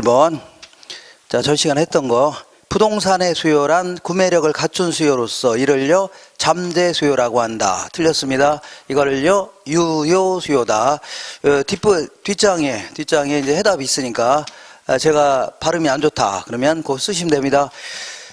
1번. 자, 전 시간 했던 거. 부동산의 수요란 구매력을 갖춘 수요로서 이를요 잠재 수요라고 한다. 틀렸습니다. 이거를요 유효 수요다. 뒷장에 이제 해답이 있으니까 제가 발음이 안 좋다 그러면 그거 쓰시면 됩니다.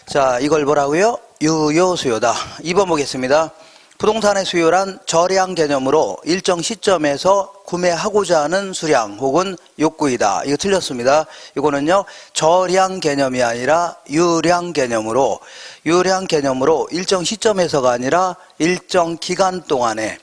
자, 이걸 뭐라고요? 유효 수요다. 2번 보겠습니다. 부동산의 수요란 저량 개념으로 일정 시점에서 구매하고자 하는 수량 혹은 욕구이다. 이거 틀렸습니다. 이거는요 저량 개념이 아니라 유량 개념으로 일정 시점에서가 아니라 일정 기간 동안에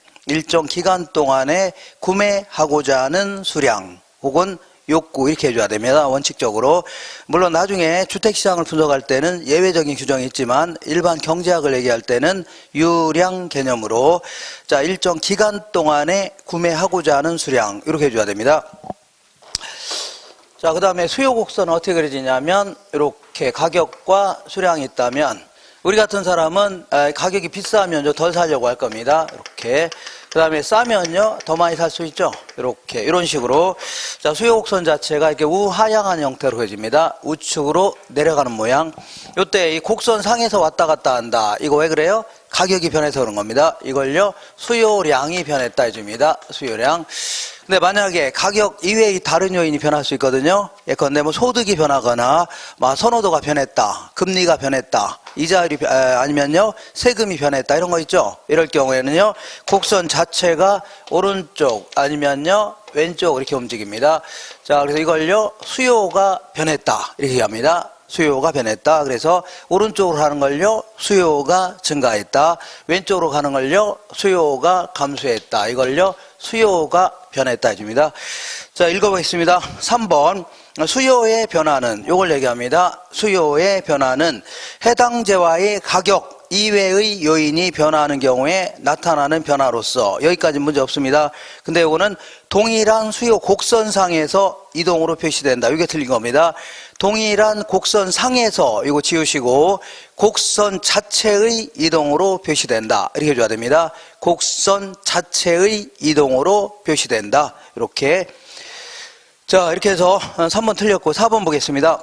구매하고자 하는 수량 혹은 욕구 이렇게 해줘야 됩니다. 원칙적으로. 물론 나중에 주택시장을 분석할 때는 예외적인 규정이 있지만 일반 경제학을 얘기할 때는 유량 개념으로 자 일정 기간 동안에 구매하고자 하는 수량 이렇게 해줘야 됩니다. 자, 그 다음에 수요 곡선은 어떻게 그려지냐면 이렇게 가격과 수량이 있다면 우리 같은 사람은 가격이 비싸면 좀 덜 사려고 할 겁니다. 이렇게. 그 다음에 싸면요 더 많이 살 수 있죠. 이렇게 이런 식으로. 자, 수요 곡선 자체가 이렇게 우하향한 형태로 그려집니다. 우측으로 내려가는 모양. 요때 이 곡선 상에서 왔다 갔다 한다. 이거 왜 그래요? 가격이 변해서 그런 겁니다. 이걸요 수요량이 변했다 해줍니다. 수요량. 근데 만약에 가격 이외의 다른 요인이 변할 수 있거든요. 예컨대 뭐 소득이 변하거나 선호도가 변했다, 금리가 변했다, 이자율이 아니면요 세금이 변했다 이런 거 있죠. 이럴 경우에는요 곡선 자체가 오른쪽 아니면요 왼쪽 이렇게 움직입니다. 자, 그래서 이걸요 수요가 변했다 이렇게 합니다. 수요가 변했다. 그래서 오른쪽으로 가는 걸요 수요가 증가했다. 왼쪽으로 가는 걸요 수요가 감소했다. 이걸요 수요가 변했다 해줍니다. 자, 읽어보겠습니다. 3번. 수요의 변화는 요걸 얘기합니다. 수요의 변화는 해당재와의 가격 이외의 요인이 변화하는 경우에 나타나는 변화로서 여기까지 문제 없습니다. 근데 요거는 동일한 수요 곡선상에서 이동으로 표시된다. 이게 틀린 겁니다. 동일한 곡선상에서 이거 지우시고 곡선 자체의 이동으로 표시된다. 이렇게 해줘야 됩니다. 곡선 자체의 이동으로 표시된다. 이렇게. 자, 이렇게 해서 3번 틀렸고 4번 보겠습니다.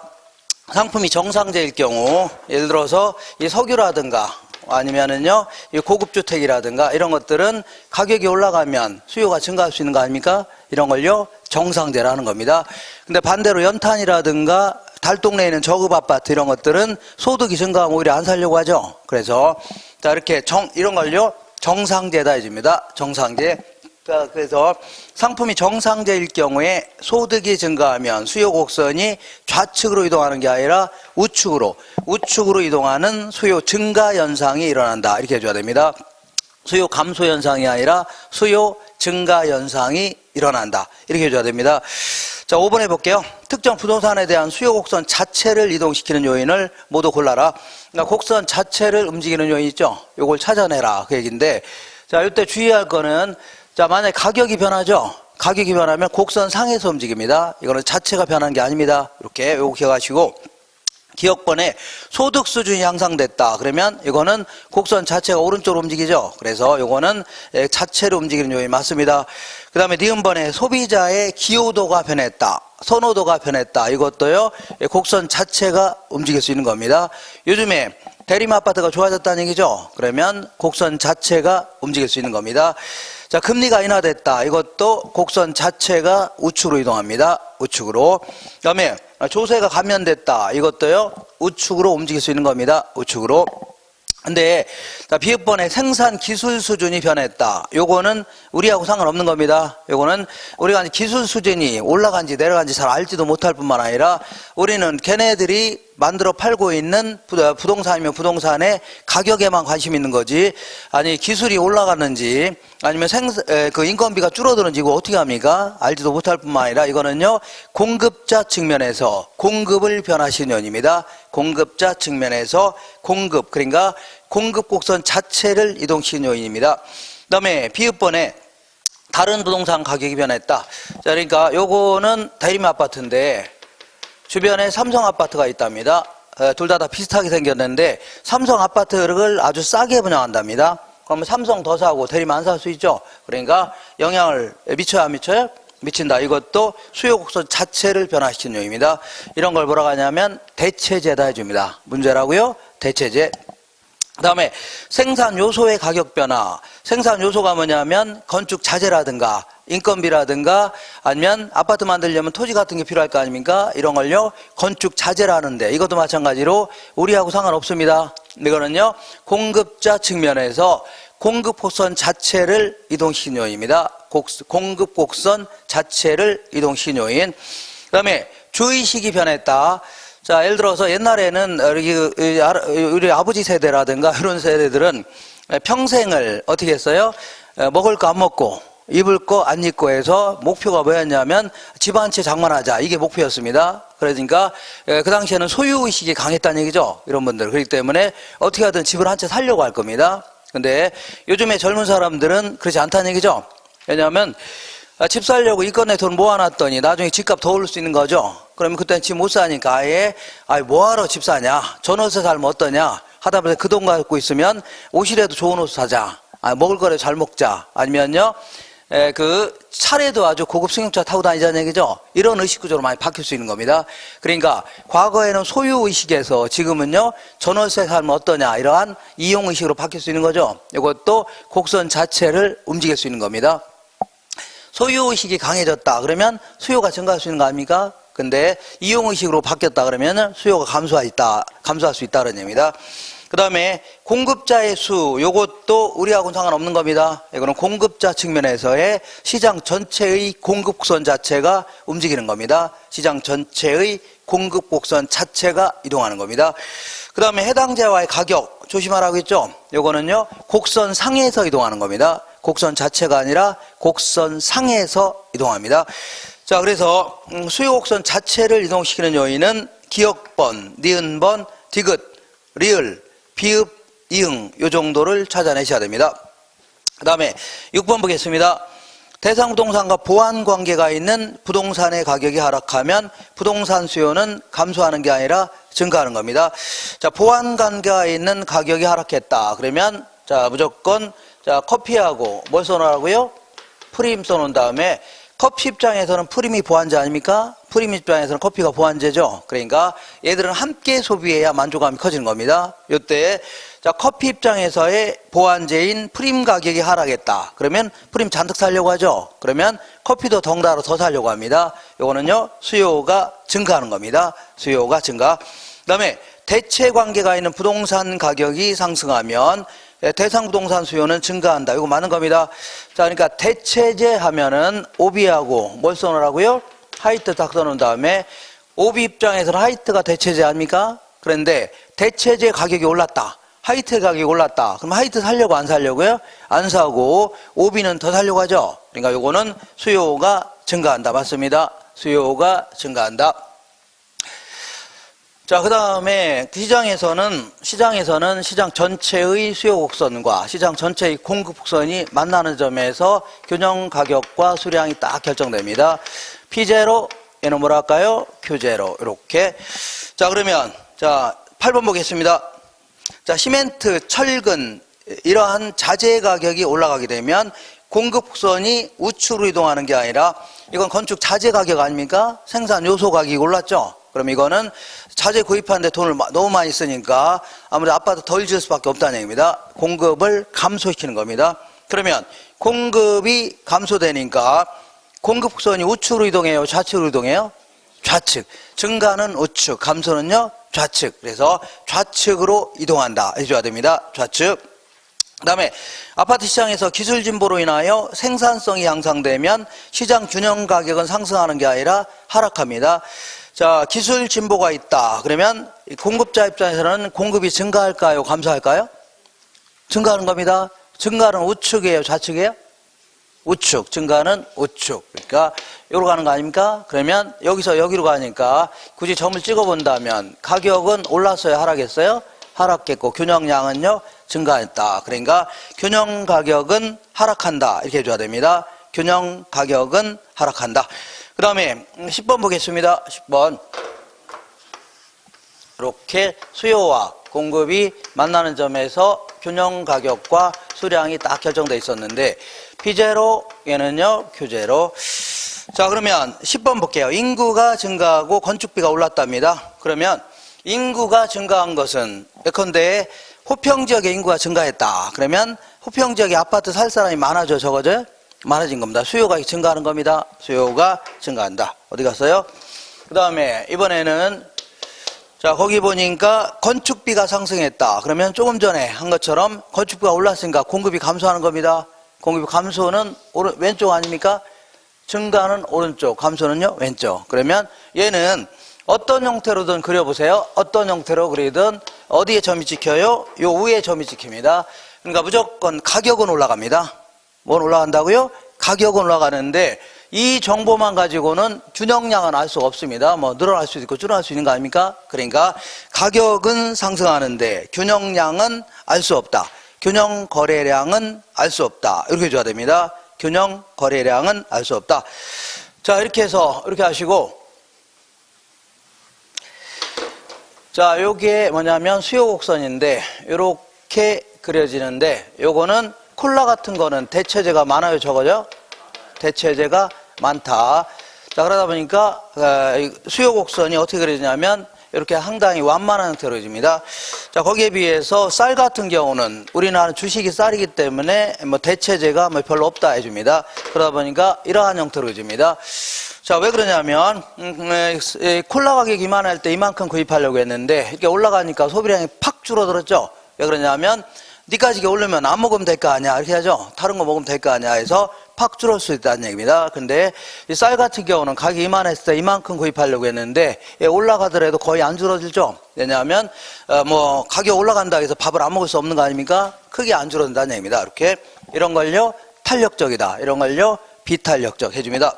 상품이 정상재일 경우 예를 들어서 이 석유라든가 아니면은요 이 고급주택이라든가 이런 것들은 가격이 올라가면 수요가 증가할 수 있는 거 아닙니까? 이런 걸요 정상재라는 겁니다. 근데 반대로 연탄이라든가 달동네에 있는 저급 아파트 이런 것들은 소득이 증가하면 오히려 안 살려고 하죠. 그래서 자 이렇게 이런 걸요 정상재다 해줍니다. 정상재. 자, 그래서 상품이 정상재일 경우에 소득이 증가하면 수요 곡선이 좌측으로 이동하는 게 아니라 우측으로 이동하는 수요 증가 현상이 일어난다. 이렇게 해줘야 됩니다. 수요 감소 현상이 아니라 수요 증가 현상이 일어난다. 이렇게 해줘야 됩니다. 자, 5번 해볼게요. 특정 부동산에 대한 수요 곡선 자체를 이동시키는 요인을 모두 골라라. 그러니까 곡선 자체를 움직이는 요인 있죠? 요걸 찾아내라. 그 얘기인데, 자, 이때 주의할 거는 자, 만약에 가격이 변하죠? 가격이 변하면 곡선 상에서 움직입니다. 이거는 자체가 변한 게 아닙니다. 이렇게 요거 기억하시고 기억번에 소득 수준이 향상됐다. 그러면 이거는 곡선 자체가 오른쪽으로 움직이죠. 그래서 이거는 자체로 움직이는 요인이 맞습니다. 그 다음에 니은번에 소비자의 기호도가 변했다. 선호도가 변했다. 이것도요 곡선 자체가 움직일 수 있는 겁니다. 요즘에 대림 아파트가 좋아졌다는 얘기죠. 그러면 곡선 자체가 움직일 수 있는 겁니다. 자, 금리가 인하됐다. 이것도 곡선 자체가 우측으로 이동합니다. 우측으로. 그다음에 조세가 감면됐다. 이것도요 우측으로 움직일 수 있는 겁니다. 우측으로. 근데 비읍번에 생산 기술 수준이 변했다. 요거는 우리하고 상관없는 겁니다. 요거는 우리가 기술 수준이 올라간지 내려간지 잘 알지도 못할 뿐만 아니라 우리는 걔네들이 만들어 팔고 있는 부동산이면 부동산의 가격에만 관심 있는 거지, 아니 기술이 올라가는지 아니면 그 인건비가 줄어드는지 이거 어떻게 합니까? 알지도 못할 뿐만 아니라 이거는요 공급자 측면에서 공급을 변화시키는 요인입니다. 공급자 측면에서 공급, 그러니까 공급 곡선 자체를 이동시키는 요인입니다. 그 다음에 비읍번에 다른 부동산 가격이 변했다. 자, 그러니까 요거는 대림 아파트인데 주변에 삼성 아파트가 있답니다. 둘 다 비슷하게 생겼는데 삼성 아파트를 아주 싸게 분양한답니다. 그러면 삼성 더 사고 대림 안 살 수 있죠. 그러니까 영향을 미쳐야 안 미쳐요? 미친다. 이것도 수요 곡선 자체를 변화시키는 요인입니다. 이런 걸 뭐라고 하냐면 대체제다 해줍니다. 문제라고요? 대체제. 그 다음에 생산 요소의 가격 변화. 생산 요소가 뭐냐면 건축 자재라든가 인건비라든가 아니면 아파트 만들려면 토지 같은 게 필요할 거 아닙니까? 이런 걸요 건축 자재라는데 이것도 마찬가지로 우리하고 상관없습니다. 이거는요 공급자 측면에서 공급 곡선 자체를 이동시킨 요인입니다. 공급 곡선 자체를 이동시킨 요인. 그 다음에 주의식이 변했다. 자, 예를 들어서 옛날에는 우리 아버지 세대라든가 이런 세대들은 평생을 어떻게 했어요? 먹을 거 안 먹고 입을 거 안 입고 해서 목표가 뭐였냐면 집 한 채 장만하자. 이게 목표였습니다. 그러니까 그 당시에는 소유의식이 강했다는 얘기죠. 이런 분들. 그렇기 때문에 어떻게 하든 집을 한 채 살려고 할 겁니다. 근데 요즘에 젊은 사람들은 그렇지 않다는 얘기죠. 왜냐하면 집 살려고 이건에 돈 모아놨더니 나중에 집값 더 오를 수 있는 거죠. 그러면 그때는 집 못 사니까 아예 뭐하러 집 사냐, 전월세 살면 어떠냐 하다 보니 그 돈 갖고 있으면 옷이라도 좋은 옷 사자, 먹을 거라도 잘 먹자, 아니면요 그 차례도 아주 고급 승용차 타고 다니자는 얘기죠. 이런 의식구조로 많이 바뀔 수 있는 겁니다. 그러니까 과거에는 소유의식에서 지금은요 전월세 살면 어떠냐 이러한 이용의식으로 바뀔 수 있는 거죠. 이것도 곡선 자체를 움직일 수 있는 겁니다. 소유의식이 강해졌다 그러면 수요가 증가할 수 있는 거 아닙니까? 근데 이용의식으로 바뀌었다 그러면 수요가 감소할 수 있다는 얘기입니다. 그 다음에 공급자의 수, 요것도 우리하고는 상관없는 겁니다. 이거는 공급자 측면에서의 시장 전체의 공급곡선 자체가 움직이는 겁니다. 시장 전체의 공급곡선 자체가 이동하는 겁니다. 그 다음에 해당자와의 가격 조심하라고 했죠. 요거는요 곡선 상에서 이동하는 겁니다. 곡선 자체가 아니라 곡선 상에서 이동합니다. 자, 그래서 수요 곡선 자체를 이동시키는 요인은 기역번, 니은번, 디귿, 리을, 비읍, 이응 요 정도를 찾아내셔야 됩니다. 그 다음에 6번 보겠습니다. 대상 부동산과 보완 관계가 있는 부동산의 가격이 하락하면 부동산 수요는 감소하는 게 아니라 증가하는 겁니다. 자, 보완 관계가 있는 가격이 하락했다. 그러면 자, 무조건 자, 커피하고 뭘 써놓으라고요? 프림 써놓은 다음에 커피 입장에서는 프림이 보완제 아닙니까? 프림 입장에서는 커피가 보완제죠. 그러니까 얘들은 함께 소비해야 만족감이 커지는 겁니다. 이때 자, 커피 입장에서의 보완제인 프림 가격이 하락했다. 그러면 프림 잔뜩 사려고 하죠. 그러면 커피도 덩달아 더 사려고 합니다. 이거는요 수요가 증가하는 겁니다. 수요가 증가. 그 다음에 대체 관계가 있는 부동산 가격이 상승하면 대상 부동산 수요는 증가한다. 이거 맞는 겁니다. 자, 그러니까 대체제 하면은 오비하고 뭘 써놓으라고요? 하이트 딱 써놓은 다음에 오비 입장에서는 하이트가 대체제 아닙니까? 그런데 대체제 가격이 올랐다. 하이트 가격이 올랐다. 그럼 하이트 살려고 안 살려고요? 안 사고 오비는 더 살려고 하죠. 그러니까 요거는 수요가 증가한다. 맞습니다. 수요가 증가한다. 자, 그 다음에 시장에서는 시장 전체의 수요 곡선과 시장 전체의 공급 곡선이 만나는 점에서 균형 가격과 수량이 딱 결정됩니다. P0, 얘는 뭐라 할까요? Q0, 이렇게. 자, 그러면, 자, 8번 보겠습니다. 자, 시멘트, 철근, 이러한 자재 가격이 올라가게 되면 공급 곡선이 우측으로 이동하는 게 아니라 이건 건축 자재 가격 아닙니까? 생산 요소 가격이 올랐죠? 그럼 이거는 자재 구입하는데 돈을 너무 많이 쓰니까 아무래도 아파트 덜 지을 수밖에 없다는 얘기입니다. 공급을 감소시키는 겁니다. 그러면 공급이 감소되니까 공급 곡선이 우측으로 이동해요? 좌측으로 이동해요? 좌측. 증가는 우측, 감소는요? 좌측. 그래서 좌측으로 이동한다 해줘야 됩니다. 좌측. 그 다음에 아파트 시장에서 기술 진보로 인하여 생산성이 향상되면 시장 균형 가격은 상승하는 게 아니라 하락합니다. 자, 기술 진보가 있다. 그러면 공급자 입장에서는 공급이 증가할까요? 감소할까요? 증가하는 겁니다. 증가는 우측이에요? 좌측이에요? 우측. 증가는 우측. 그러니까 여기로 가는 거 아닙니까? 그러면 여기서 여기로 가니까 굳이 점을 찍어본다면 가격은 올랐어요? 하락했어요? 하락했고 균형량은요? 증가했다. 그러니까 균형 가격은 하락한다. 이렇게 해줘야 됩니다. 균형 가격은 하락한다. 그 다음에 10번 보겠습니다. 10번. 이렇게 수요와 공급이 만나는 점에서 균형 가격과 수량이 딱 결정되어 있었는데 P0, 얘는요 Q0. 자, 그러면 10번 볼게요. 인구가 증가하고 건축비가 올랐답니다. 그러면 인구가 증가한 것은 예컨대 호평지역의 인구가 증가했다. 그러면 호평지역에 아파트 살 사람이 많아져, 적어져? 많아진 겁니다. 수요가 증가하는 겁니다. 수요가 증가한다. 어디 갔어요? 그 다음에 이번에는 자, 거기 보니까 건축비가 상승했다. 그러면 조금 전에 한 것처럼 건축비가 올랐으니까 공급이 감소하는 겁니다. 공급이 감소는 왼쪽 아닙니까? 증가는 오른쪽, 감소는요 왼쪽. 그러면 얘는 어떤 형태로든 그려보세요. 어떤 형태로 그리든 어디에 점이 찍혀요? 요 위에 점이 찍힙니다. 그러니까 무조건 가격은 올라갑니다. 뭔 올라간다고요? 가격은 올라가는데 이 정보만 가지고는 균형량은 알 수가 없습니다. 뭐 늘어날 수도 있고 줄어날 수 있는 거 아닙니까? 그러니까 가격은 상승하는데 균형량은 알 수 없다. 균형 거래량은 알 수 없다. 이렇게 줘야 됩니다. 균형 거래량은 알 수 없다. 자, 이렇게 해서 이렇게 하시고, 자, 요게 뭐냐면 수요 곡선인데 이렇게 그려지는데 요거는 콜라 같은 거는 대체재가 많아요, 적어요? 대체재가 많다. 자, 그러다 보니까 수요 곡선이 어떻게 그려지냐면 이렇게 상당히 완만한 형태로 그려집니다. 자, 거기에 비해서 쌀 같은 경우는 우리나라 주식이 쌀이기 때문에 뭐 대체재가 뭐 별로 없다 해줍니다. 그러다 보니까 이러한 형태로 그려집니다. 자, 왜 그러냐면 콜라 가격이 이만할 때 이만큼 구입하려고 했는데 이렇게 올라가니까 소비량이 팍 줄어들었죠. 왜 그러냐면 네 가지게 오르면 안 먹으면 될 거 아니야 이렇게 하죠. 다른 거 먹으면 될 거 아니야 해서 팍 줄을 수 있다는 얘기입니다. 근데 이 쌀 같은 경우는 가격이 이만했을 때 이만큼 구입하려고 했는데 올라가더라도 거의 안 줄어들죠. 왜냐하면 뭐 가격 올라간다 해서 밥을 안 먹을 수 없는 거 아닙니까? 크게 안 줄어든다는 얘기입니다. 이렇게 이런 걸요 탄력적이다. 이런 걸요 비탄력적 해줍니다.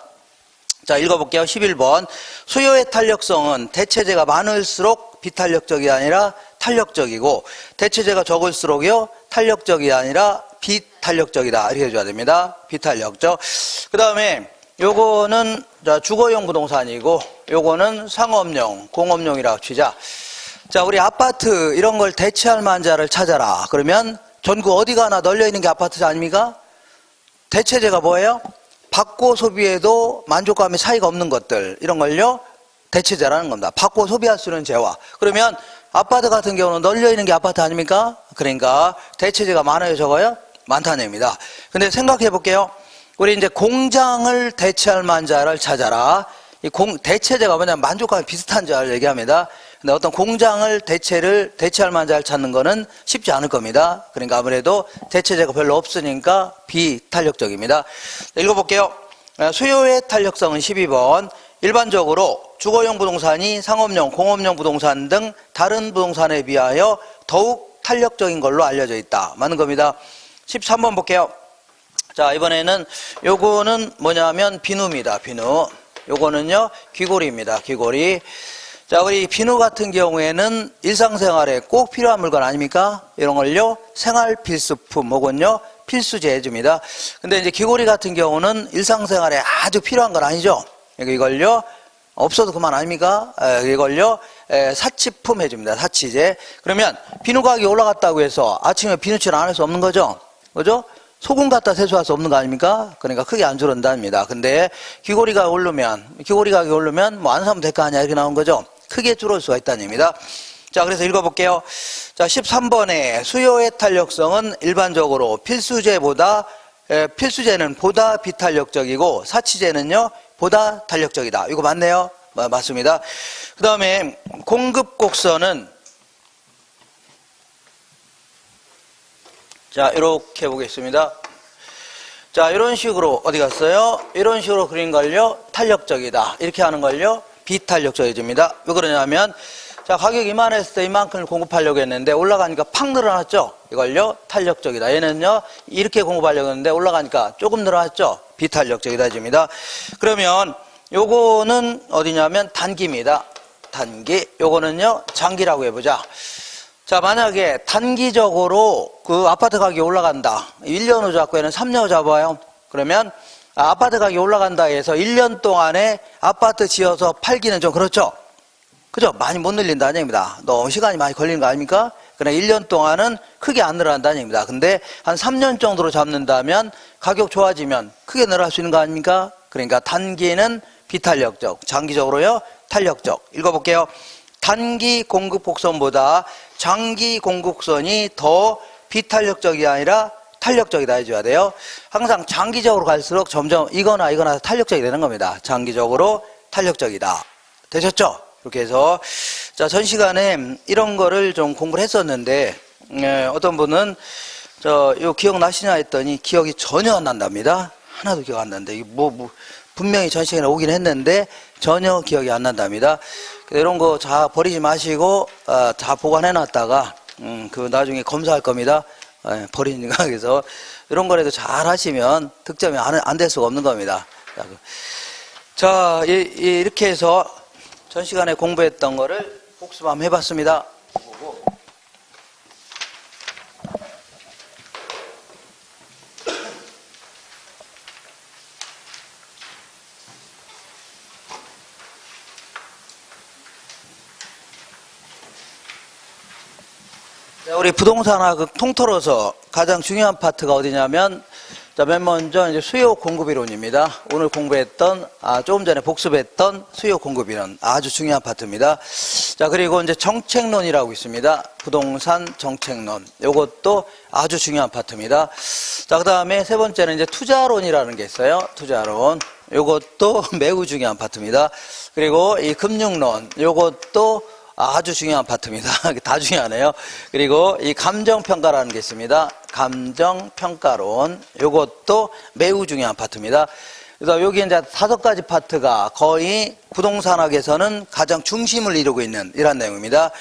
자, 읽어볼게요. 11번. 수요의 탄력성은 대체재가 많을수록 비탄력적이 아니라 탄력적이고 대체재가 적을수록요 탄력적이 아니라 비탄력적이다. 이렇게 해줘야 됩니다. 비탄력적. 그 다음에 요거는 주거용 부동산이고 요거는 상업용, 공업용이라고 치자. 자, 우리 아파트 이런 걸 대체할 만한 자를 찾아라. 그러면 전국 어디 가나 널려 있는 게 아파트 아닙니까? 대체재가 뭐예요? 받고 소비해도 만족감이 차이가 없는 것들 이런 걸요 대체재라는 겁니다. 받고 소비할 수 있는 재화. 그러면 아파트 같은 경우는 널려 있는 게 아파트 아닙니까? 그러니까 대체재가 많아요, 적어요? 많다는 얘기입니다. 근데 생각해 볼게요. 우리 이제 공장을 대체할 만한 자를 찾아라. 이 대체재가 뭐냐면 만족감이 비슷한 자를 얘기합니다. 근데 어떤 공장을 대체할 만한 자를 찾는 거는 쉽지 않을 겁니다. 그러니까 아무래도 대체재가 별로 없으니까 비탄력적입니다. 읽어볼게요. 수요의 탄력성은 12번. 일반적으로 주거용 부동산이 상업용, 공업용 부동산 등 다른 부동산에 비하여 더욱 탄력적인 걸로 알려져 있다. 맞는 겁니다. 13번 볼게요. 자, 이번에는 요거는 뭐냐면 비누입니다. 비누. 요거는요 귀고리입니다. 귀고리. 자, 우리 비누 같은 경우에는 일상생활에 꼭 필요한 물건 아닙니까? 이런 걸요 생활 필수품 혹은요 필수재 해줍니다. 근데 이제 귀고리 같은 경우는 일상생활에 아주 필요한 건 아니죠. 이걸요 없어도 그만 아닙니까? 이걸요 사치품 해줍니다. 사치재. 그러면 비누 가격이 올라갔다고 해서 아침에 비누칠을 안 할 수 없는 거죠. 그죠? 소금 갖다 세수할 수 없는 거 아닙니까? 그러니까 크게 안 줄어든답니다. 근데 귀고리 가격이 오르면 뭐 안 사면 될 거 아니야 이렇게 나온 거죠. 크게 줄어들 수가 있다는 얘기입니다. 자, 그래서 읽어볼게요. 자, 13번에 수요의 탄력성은 일반적으로 필수재는 보다 비탄력적이고 사치재는요 보다 탄력적이다. 이거 맞네요. 맞습니다. 그 다음에 공급 곡선은 자, 이렇게 보겠습니다. 자, 이런 식으로 어디 갔어요? 이런 식으로 그린 걸요 탄력적이다. 이렇게 하는 걸요 비탄력적이집니다. 왜 그러냐면 자, 가격이 이만했을 때 이만큼을 공급하려고 했는데 올라가니까 팍 늘어났죠. 이걸요 탄력적이다. 얘는요 이렇게 공급하려고 했는데 올라가니까 조금 늘어났죠. 비탄력적이다 집니다. 그러면 요거는 어디냐면 단기입니다. 단기. 요거는요 장기라고 해보자. 자, 만약에 단기적으로 그 아파트 가격이 올라간다. 1년 후 잡고 얘는 3년 후 잡아요. 그러면 아파트 가격이 올라간다 해서 1년 동안에 아파트 지어서 팔기는 좀 그렇죠. 그죠? 많이 못 늘린다는 얘기입니다. 너무 시간이 많이 걸리는 거 아닙니까? 그러나 1년 동안은 크게 안 늘어난다는 얘기입니다. 근데 한 3년 정도로 잡는다면 가격 좋아지면 크게 늘어날 수 있는 거 아닙니까? 그러니까 단기는 비탄력적, 장기적으로요 탄력적. 읽어볼게요. 단기 공급 곡선보다 장기 공급선이 더 비탄력적이 아니라 탄력적이다 해줘야 돼요. 항상 장기적으로 갈수록 점점 이거나 이거나 탄력적이 되는 겁니다. 장기적으로 탄력적이다. 되셨죠? 이렇게 해서 자, 전 시간에 이런 거를 좀 공부를 했었는데 어떤 분은 요 기억나시냐 했더니 기억이 전혀 안 난답니다. 하나도 기억 안 난다. 이게 분명히 전 시간에 오긴 했는데 전혀 기억이 안 난답니다. 이런 거 다 버리지 마시고 다 보관해 놨다가 그 나중에 검사할 겁니다. 버리니까. 그래서 이런 거라도 잘 하시면 득점이 안 될 수가 없는 겁니다. 자, 이렇게 해서 전 시간에 공부했던 거를 복습 한번 해봤습니다. 자, 우리 부동산학을 통틀어서 가장 중요한 파트가 어디냐면, 자, 맨 먼저 이제 수요 공급 이론입니다. 오늘 공부했던, 조금 전에 복습했던 수요 공급 이론. 아주 중요한 파트입니다. 자, 그리고 이제 정책론이라고 있습니다. 부동산 정책론. 요것도 아주 중요한 파트입니다. 자, 그 다음에 세 번째는 이제 투자론이라는 게 있어요. 투자론. 요것도 매우 중요한 파트입니다. 그리고 이 금융론. 요것도 아주 중요한 파트입니다. 다 중요하네요. 그리고 이 감정평가라는 게 있습니다. 감정평가론. 요것도 매우 중요한 파트입니다. 그래서 여기 이제 5가지 파트가 거의 부동산학에서는 가장 중심을 이루고 있는 이런 내용입니다.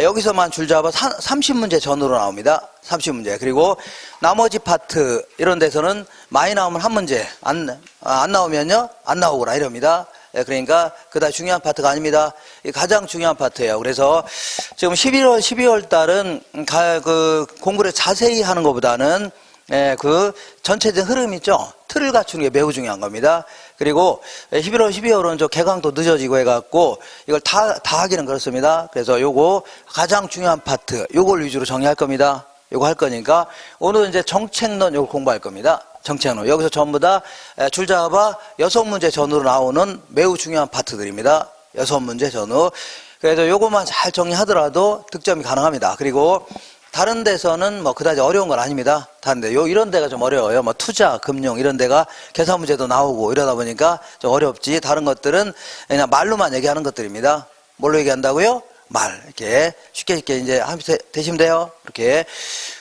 여기서만 줄잡아 30문제 전후로 나옵니다. 30문제. 그리고 나머지 파트 이런 데서는 많이 나오면 한 문제, 안 나오면요 안 나오거나 이럽니다. 그러니까 그다지 중요한 파트가 아닙니다. 가장 중요한 파트예요. 그래서 지금 11월, 12월 달은 그 공부를 자세히 하는 것보다는 그 전체적인 흐름 있죠. 틀을 갖추는 게 매우 중요한 겁니다. 그리고 11월, 12월은 저 개강도 늦어지고 해갖고 이걸 다 하기는 그렇습니다. 그래서 요거 가장 중요한 파트, 요걸 위주로 정리할 겁니다. 요거 할 거니까 오늘 이제 정책론 요걸 공부할 겁니다. 정책론. 여기서 전부 다 줄잡아 6문제 전후로 나오는 매우 중요한 파트들입니다. 6문제 전후. 그래서 요것만 잘 정리하더라도 득점이 가능합니다. 그리고 다른 데서는 뭐 그다지 어려운 건 아닙니다. 다른데 이런 데가 좀 어려워요. 뭐 투자, 금융 이런 데가 계산 문제도 나오고 이러다 보니까 좀 어렵지. 다른 것들은 그냥 말로만 얘기하는 것들입니다. 뭘로 얘기한다고요? 말. 이렇게 쉽게 이제 하면 되시면 돼요. 이렇게.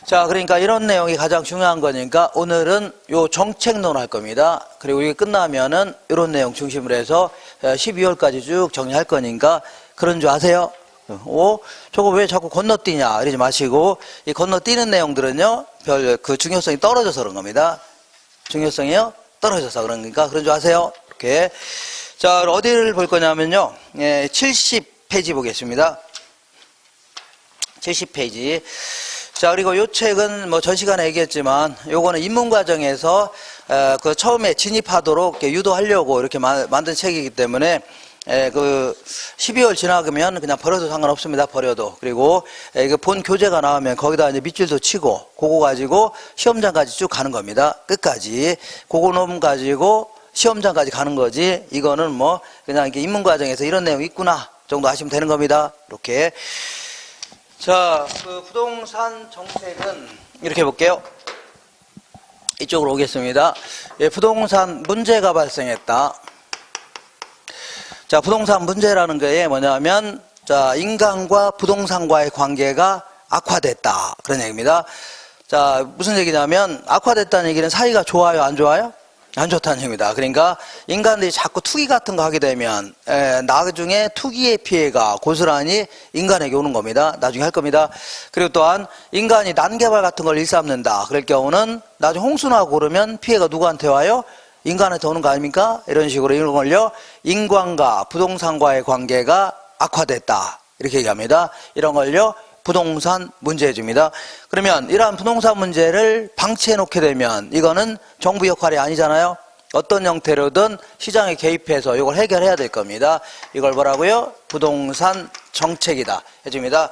자, 그러니까 이런 내용이 가장 중요한 거니까 오늘은 요 정책론 할 겁니다. 그리고 이게 끝나면은 이런 내용 중심으로 해서 12월까지 쭉 정리할 거니까 그런 줄 아세요? 저거 왜 자꾸 건너뛰냐 이러지 마시고 이 건너뛰는 내용들은요 별 그 중요성이 떨어져서 그런 겁니다. 중요성이요 떨어져서 그러니까 그런 줄 아세요? 이렇게. 자, 어디를 볼 거냐면요 70페이지 보겠습니다. 70페이지. 자, 그리고 요 책은 뭐 전 시간에 얘기했지만 요거는 입문 과정에서 그 처음에 진입하도록 이렇게 유도하려고 이렇게 만든 책이기 때문에 그 12월 지나가면 그냥 버려도 상관없습니다. 버려도. 그리고 그 본 교재가 나오면 거기다 이제 밑줄도 치고 그거 가지고 시험장까지 쭉 가는 겁니다. 끝까지. 그거 놈 가지고 시험장까지 가는 거지. 이거는 뭐 그냥 이렇게 입문 과정에서 이런 내용 있구나 정도 아시면 되는 겁니다. 이렇게. 자, 그 부동산 정책은 이렇게 볼게요. 이쪽으로 오겠습니다. 부동산 문제가 발생했다. 자, 부동산 문제라는 게 뭐냐면, 자, 인간과 부동산과의 관계가 악화됐다. 그런 얘기입니다. 자, 무슨 얘기냐면, 악화됐다는 얘기는 사이가 좋아요, 안 좋아요? 안 좋다는 얘기입니다. 그러니까 인간들이 자꾸 투기 같은 거 하게 되면 나중에 투기의 피해가 고스란히 인간에게 오는 겁니다. 나중에 할 겁니다. 그리고 또한 인간이 난개발 같은 걸 일삼는다. 그럴 경우는 나중에 홍수나고 그러면 피해가 누구한테 와요? 인간한테 오는 거 아닙니까? 이런 식으로 이런 걸요. 인간과 부동산과의 관계가 악화됐다. 이렇게 얘기합니다. 이런 걸요. 부동산 문제줍니다. 그러면 이러한 부동산 문제를 방치해 놓게 되면 이거는 정부 역할이 아니잖아요. 어떤 형태로든 시장에 개입해서 이걸 해결해야 될 겁니다. 이걸 뭐라고요? 부동산 정책이다 해줍니다.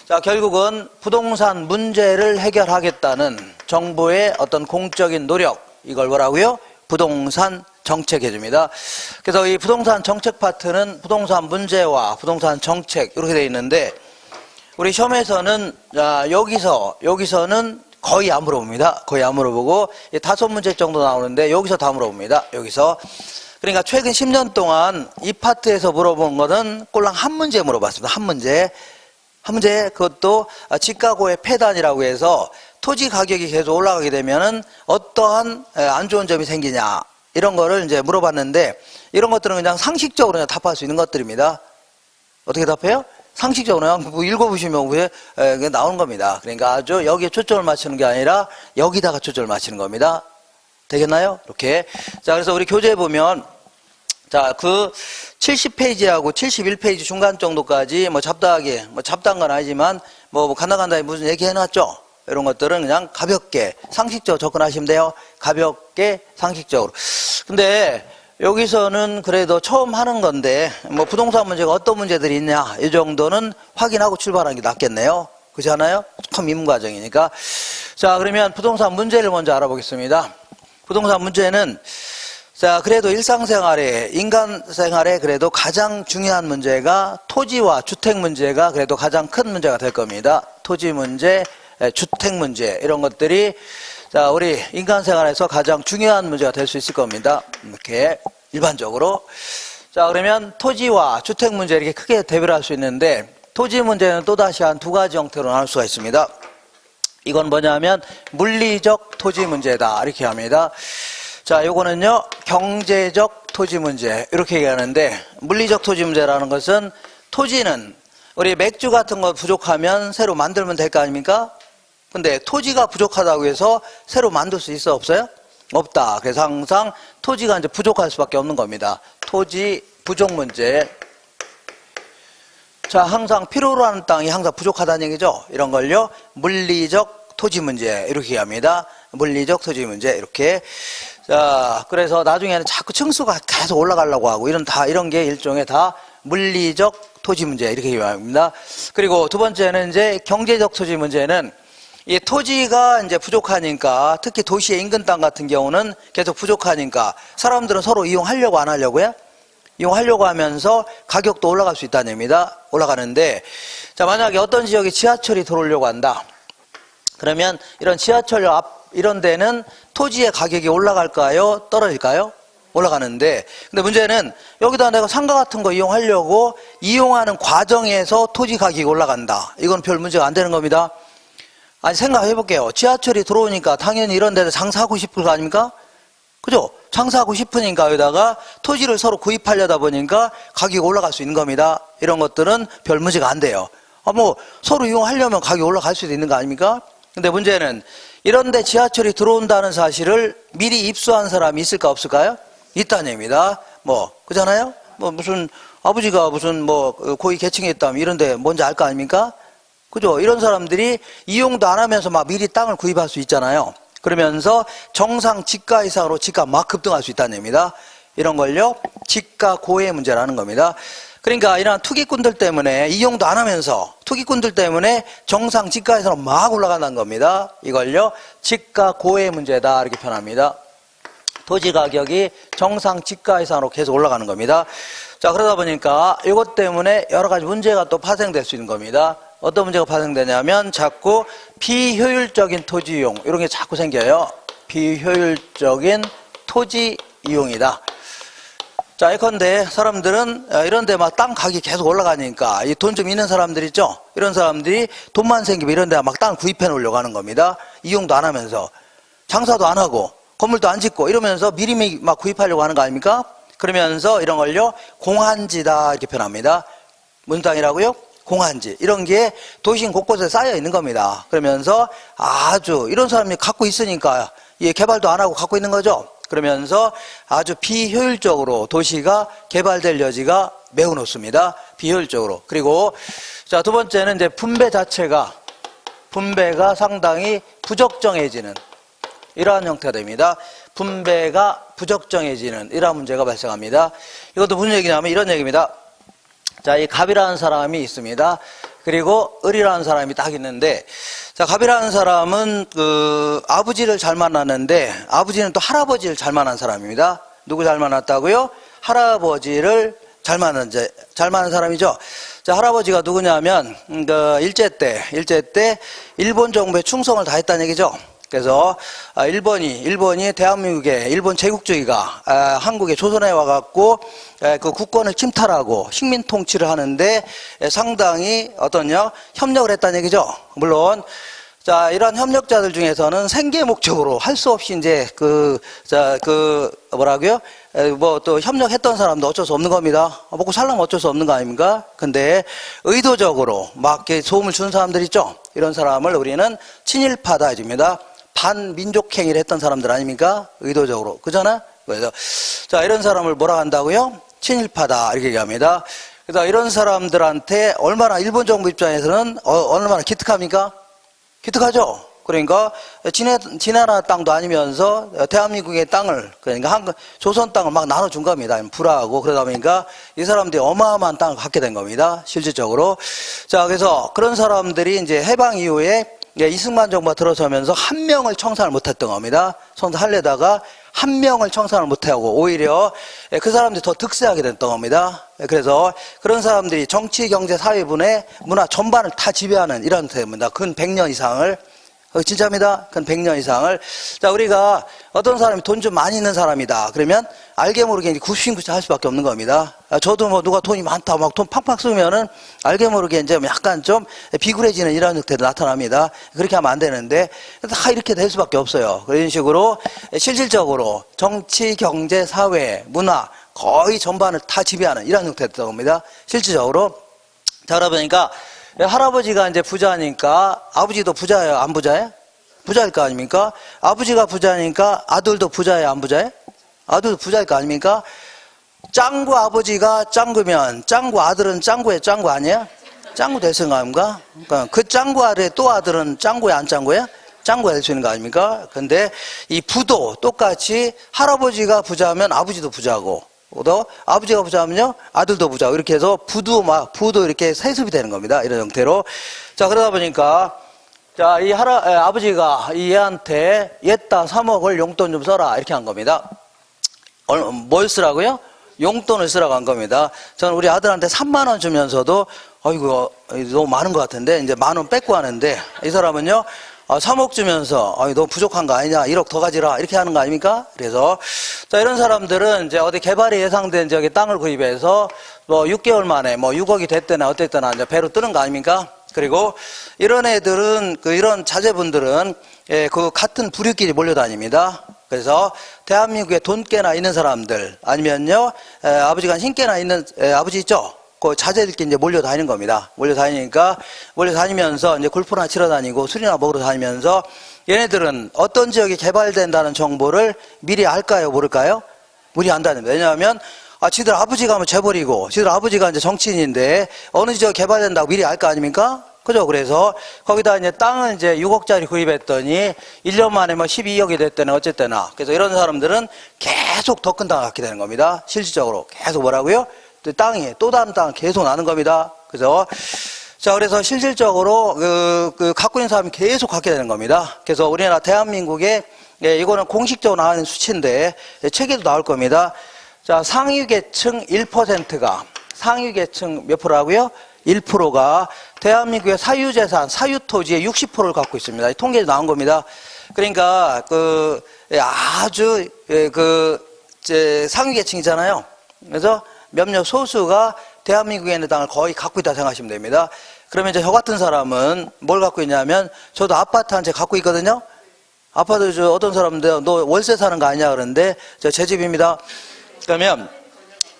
자, 결국은 부동산 문제를 해결하겠다는 정부의 어떤 공적인 노력, 이걸 뭐라고요? 부동산 정책 해줍니다. 그래서 이 부동산 정책 파트는 부동산 문제와 부동산 정책 이렇게 되어 있는데 우리 시험에서는 여기서는 거의 안 물어봅니다. 거의 안 물어보고 5문제 정도 나오는데 여기서 다 물어봅니다. 여기서. 그러니까 최근 10년 동안 이 파트에서 물어본 거는 꼴랑 한 문제 물어봤습니다. 한 문제. 한 문제 그것도 집가고의 폐단이라고 해서 토지 가격이 계속 올라가게 되면은 어떠한 안 좋은 점이 생기냐 이런 거를 이제 물어봤는데 이런 것들은 그냥 상식적으로 그냥 답할 수 있는 것들입니다. 어떻게 답해요? 상식적으로 그냥 뭐 읽어보시면 그게 나오는 겁니다. 그러니까 아주 여기에 초점을 맞추는 게 아니라 여기다가 초점을 맞추는 겁니다. 되겠나요? 이렇게. 자, 그래서 우리 교재에 보면 자, 그 70페이지하고 71페이지 중간 정도까지 뭐 잡다하게, 뭐 잡다한 건 아니지만 뭐 간단간단히 무슨 얘기 해놨죠? 이런 것들은 그냥 가볍게 상식적으로 접근하시면 돼요. 가볍게 상식적으로. 근데 여기서는 그래도 처음 하는 건데 뭐 부동산 문제가 어떤 문제들이 있냐 이 정도는 확인하고 출발하는 게 낫겠네요. 그렇지 않아요? 처음 입문 과정이니까. 자, 그러면 부동산 문제를 먼저 알아보겠습니다. 부동산 문제는 자, 그래도 일상생활에, 인간 생활에 그래도 가장 중요한 문제가 토지와 주택 문제가 그래도 가장 큰 문제가 될 겁니다. 토지 문제, 주택 문제, 이런 것들이 자, 우리 인간 생활에서 가장 중요한 문제가 될 수 있을 겁니다. 이렇게 일반적으로. 자, 그러면 토지와 주택 문제 이렇게 크게 대비를 할 수 있는데 토지 문제는 또다시 한 2가지 형태로 나눌 수가 있습니다. 이건 뭐냐면 물리적 토지 문제다. 이렇게 합니다. 자, 요거는요, 경제적 토지 문제, 이렇게 얘기하는데, 물리적 토지 문제라는 것은 토지는 우리 맥주 같은 거 부족하면 새로 만들면 될 거 아닙니까? 근데 토지가 부족하다고 해서 새로 만들 수 있어, 없어요? 없다. 그래서 항상 토지가 이제 부족할 수밖에 없는 겁니다. 토지 부족 문제. 자, 항상 필요로 하는 땅이 항상 부족하다는 얘기죠. 이런 걸요, 물리적 토지 문제, 이렇게 얘기합니다. 물리적 토지 문제, 이렇게. 자, 그래서 나중에는 자꾸 층수가 계속 올라가려고 하고, 이런 게 일종의 다 물리적 토지 문제, 이렇게 얘기합니다. 그리고 두 번째는 이제 경제적 토지 문제는 이 토지가 이제 부족하니까, 특히 도시의 인근 땅 같은 경우는 계속 부족하니까, 사람들은 서로 이용하려고 안 하려고요? 이용하려고 하면서 가격도 올라갈 수 있다는 얘기입니다. 올라가는데, 자, 만약에 어떤 지역에 지하철이 들어오려고 한다. 그러면 이런 지하철역 앞, 이런 데는 토지의 가격이 올라갈까요? 떨어질까요? 올라가는데, 근데 문제는 여기다 내가 상가 같은 거 이용하려고 이용하는 과정에서 토지 가격이 올라간다. 이건 별 문제가 안 되는 겁니다. 아니, 생각해 볼게요. 지하철이 들어오니까 당연히 이런 데서 장사하고 싶을 거 아닙니까? 그죠? 장사하고 싶으니까 여기다가 토지를 서로 구입하려다 보니까 가격이 올라갈 수 있는 겁니다. 이런 것들은 별 문제가 안 돼요. 뭐 서로 이용하려면 가격이 올라갈 수도 있는 거 아닙니까? 근데 문제는 이런데 지하철이 들어온다는 사실을 미리 입수한 사람이 있을까 없을까요? 있다는 얘기입니다. 뭐 그잖아요. 뭐 무슨 아버지가 무슨 뭐 고위 계층에 있다면 이런데 뭔지 알 거 아닙니까? 그죠? 이런 사람들이 이용도 안 하면서 막 미리 땅을 구입할 수 있잖아요. 그러면서 정상 지가 이상으로 지가 막 급등할 수 있다는 얘기입니다. 이런 걸요, 지가 고해 문제라는 겁니다. 그러니까 이런 투기꾼들 때문에 이용도 안 하면서 투기꾼들 때문에 정상 지가 이상으로 막 올라간다는 겁니다. 이걸요, 지가 고해 문제다. 이렇게 표현합니다. 토지 가격이 정상 지가 이상으로 계속 올라가는 겁니다. 자, 그러다 보니까 이것 때문에 여러 가지 문제가 또 파생될 수 있는 겁니다. 어떤 문제가 파생되냐면 자꾸 비효율적인 토지 이용, 이런 게 자꾸 생겨요. 비효율적인 토지 이용이다. 자, 예컨대 사람들은 이런 데 막 땅 가격이 계속 올라가니까 이 돈 좀 있는 사람들 있죠? 이런 사람들이 돈만 생기면 이런 데 막 땅을 구입해 놓으려고 하는 겁니다. 이용도 안 하면서 장사도 안 하고 건물도 안 짓고 이러면서 미리미리 막 구입하려고 하는 거 아닙니까? 그러면서 이런 걸요, 공한지다. 이렇게 표현합니다. 무슨 땅이라고요? 공한지. 이런 게 도심 곳곳에 쌓여 있는 겁니다. 그러면서 아주 이런 사람이 갖고 있으니까 개발도 안 하고 갖고 있는 거죠. 그러면서 아주 비효율적으로 도시가 개발될 여지가 매우 높습니다. 비효율적으로. 그리고 자, 두 번째는 이제 분배가 상당히 부적정해지는 이러한 형태가 됩니다. 분배가 부적정해지는 이러한 문제가 발생합니다. 이것도 무슨 얘기냐면 이런 얘기입니다. 자, 이 갑이라는 사람이 있습니다. 그리고 을이라는 사람이 딱 있는데, 자, 갑이라는 사람은 아버지를 잘 만났는데 아버지는 또 할아버지를 잘 만난 사람입니다. 누구 잘 만났다고요? 할아버지를 잘 만난 사람이죠. 자, 할아버지가 누구냐면, 일제 때, 일본 정부에 충성을 다했다는 얘기죠. 그래서, 일본이 대한민국에, 일본 제국주의가, 한국에 조선에 와갖고, 그 국권을 침탈하고 식민 통치를 하는데 상당히 협력을 했다는 얘기죠. 물론, 자, 이런 협력자들 중에서는 생계 목적으로 할 수 없이 이제 또 협력했던 사람도 어쩔 수 없는 겁니다. 먹고 살려면 어쩔 수 없는 거 아닙니까? 근데 의도적으로 막 이렇게 소음을 주는 사람들 있죠? 이런 사람을 우리는 친일파다 해줍니다. 반민족 행위를 했던 사람들 아닙니까? 의도적으로. 그잖아? 그래서, 자, 이런 사람을 뭐라 한다고요? 친일파다. 이렇게 얘기합니다. 그래서 이런 사람들한테 얼마나 일본 정부 입장에서는 얼마나 기특합니까? 기특하죠? 그러니까 지네 나라 땅도 아니면서 대한민국의 땅을, 그러니까 조선 땅을 막 나눠준 겁니다. 불화하고 그러다 보니까 이 사람들이 어마어마한 땅을 갖게 된 겁니다. 실질적으로. 자, 그래서 그런 사람들이 이제 해방 이후에 이승만 정부가 들어서면서 한 명을 청산을 못했던 겁니다. 청산하려다가 한 명을 청산을 못하고 오히려 그 사람들이 더 득세하게 됐던 겁니다. 그래서 그런 사람들이 정치, 경제, 사회분의 문화 전반을 다 지배하는 이런 태입니다. 근 100년 이상을. 진짜입니다. 근 100년 이상을. 자, 우리가 어떤 사람이 돈 좀 많이 있는 사람이다. 그러면 알게 모르게 굽신굽신 할 수밖에 없는 겁니다. 저도 뭐 누가 돈이 많다, 막 돈 팍팍 쓰면은 알게 모르게 이제 약간 좀 비굴해지는 이런 형태도 나타납니다. 그렇게 하면 안 되는데 다 이렇게 될 수밖에 없어요. 그런 식으로 실질적으로 정치, 경제, 사회, 문화 거의 전반을 다 지배하는 이런 형태였던 겁니다. 실질적으로. 자, 그러니까 할아버지가 이제 부자니까 아버지도 부자예요? 안 부자예요? 부자일 거 아닙니까? 아버지가 부자니까 아들도 부자예요? 안 부자예요? 아들도 부자일 거 아닙니까? 짱구 아버지가 짱구면 짱구 아들은 짱구의 짱구 아니에요? 짱구 될 수 있는 거 아닙니까? 그러니까 그 짱구 아래 또 아들은 짱구야 안 짱구야? 짱구가 될 수 있는 거 아닙니까? 근데 이 부도 똑같이 할아버지가 부자면 아버지도 부자고 또 아버지가 부자면요 아들도 부자고 이렇게 해서 부도 이렇게 세습이 되는 겁니다. 이런 형태로. 자, 그러다 보니까 자, 이 아버지가 이 얘한테 얘따 3억을 용돈 좀 써라 이렇게 한 겁니다. 뭘 쓰라고요? 용돈을 쓰라고 한 겁니다. 저는 우리 아들한테 3만 원 주면서도 아이고 너무 많은 것 같은데 이제 10,000원 뺏고 하는데 이 사람은요 3억 주면서 너무 부족한 거 아니냐 1억 더 가지라 이렇게 하는 거 아닙니까? 그래서 자, 이런 사람들은 이제 어디 개발이 예상된 저기 땅을 구입해서 뭐 6개월 만에 뭐 6억이 됐거나 어땠거나 이제 배로 뜨는 거 아닙니까? 그리고 이런 애들은 이런 자제분들은 그 같은 부류끼리 몰려다닙니다. 그래서 대한민국에 돈깨나 있는 사람들 아니면요 아버지가 힘깨나 있는 아버지 있죠? 그 자제들끼리 이제 몰려다니는 겁니다. 몰려다니면서 이제 골프나 치러 다니고 술이나 먹으러 다니면서 얘네들은 어떤 지역이 개발된다는 정보를 미리 알까요? 모를까요? 미리 안다는 거예요. 왜냐하면 지들 아버지가 뭐 재벌이고 지들 아버지가 이제 정치인인데 어느 지역 개발된다고 미리 알 거 아닙니까? 그죠? 그래서 거기다 이제 땅을 이제 6억짜리 구입했더니 1년 만에 뭐 12억이 됐거나 어쨌거나 그래서 이런 사람들은 계속 더 큰 땅을 갖게 되는 겁니다. 실질적으로 계속 뭐라고요? 또 다른 땅을 계속 나는 겁니다. 그래서 자, 그래서 실질적으로 갖고 있는 사람이 계속 갖게 되는 겁니다. 그래서 우리나라 대한민국에 이거는 공식적으로 나오는 수치인데 책에도 나올 겁니다. 자, 상위 계층 1%가 상위 계층 몇 프로라고요? 1%가 대한민국의 사유재산, 사유토지의 60%를 갖고 있습니다. 통계에 나온 겁니다. 그러니까 아주 상위 계층이잖아요. 그래서 몇몇 소수가 대한민국에 있는 땅을 거의 갖고 있다 생각하시면 됩니다. 그러면 이제 저 같은 사람은 뭘 갖고 있냐면 저도 아파트 한 채 갖고 있거든요. 아파트 어떤 사람인데 너 월세 사는 거 아니냐 그러는데 제 집입니다. 그러면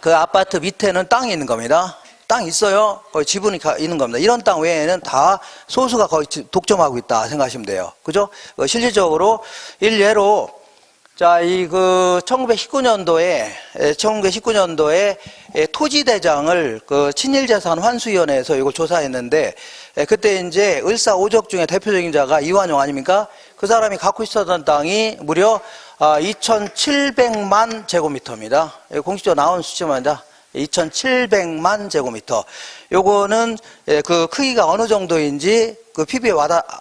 그 아파트 밑에는 땅이 있는 겁니다. 땅이 있어요. 거의 지분이 있는 겁니다. 이런 땅 외에는 다 소수가 거의 독점하고 있다 생각하시면 돼요. 그죠? 실질적으로 일례로 자, 1919년도에 토지대장을 친일재산 환수위원회에서 이걸 조사했는데, 그때 이제 을사오적 중에 대표적인 자가 이완용 아닙니까? 그 사람이 갖고 있었던 땅이 무려 2,700만 제곱미터입니다. 공식적으로 나온 수치입니다. 2,700만 제곱미터. 요거는 그 크기가 어느 정도인지 그 PB에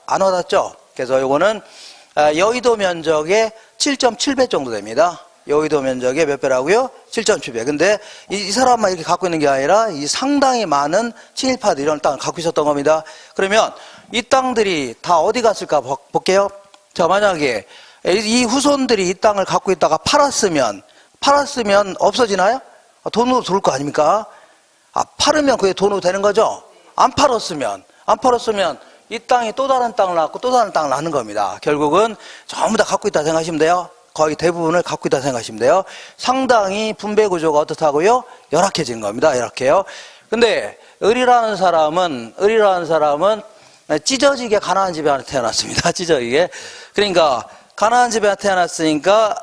안 와닿죠? 그래서 요거는 여의도 면적의 7.7배 정도 됩니다. 여의도 면적의 몇 배라고요? 7.7배. 근데 이 사람만 이렇게 갖고 있는 게 아니라 이 상당히 많은 친일파들 이런 땅을 갖고 있었던 겁니다. 그러면 이 땅들이 다 어디 갔을까 볼게요. 자, 만약에 이 후손들이 이 땅을 갖고 있다가 팔았으면 없어지나요? 돈으로 들어올 거 아닙니까? 팔으면 그게 돈으로 되는 거죠? 안 팔았으면 이 땅이 또 다른 땅을 낳고 또 다른 땅을 낳는 겁니다. 결국은 전부 다 갖고 있다 생각하시면 돼요. 거의 대부분을 갖고 있다 생각하시면 돼요. 상당히 분배 구조가 어떻다고요? 열악해진 겁니다. 열악해요. 근데 을이라는 사람은 찢어지게 가난한 집에 하나 태어났습니다. 찢어지게. 그러니까 가난한 집에 태어났으니까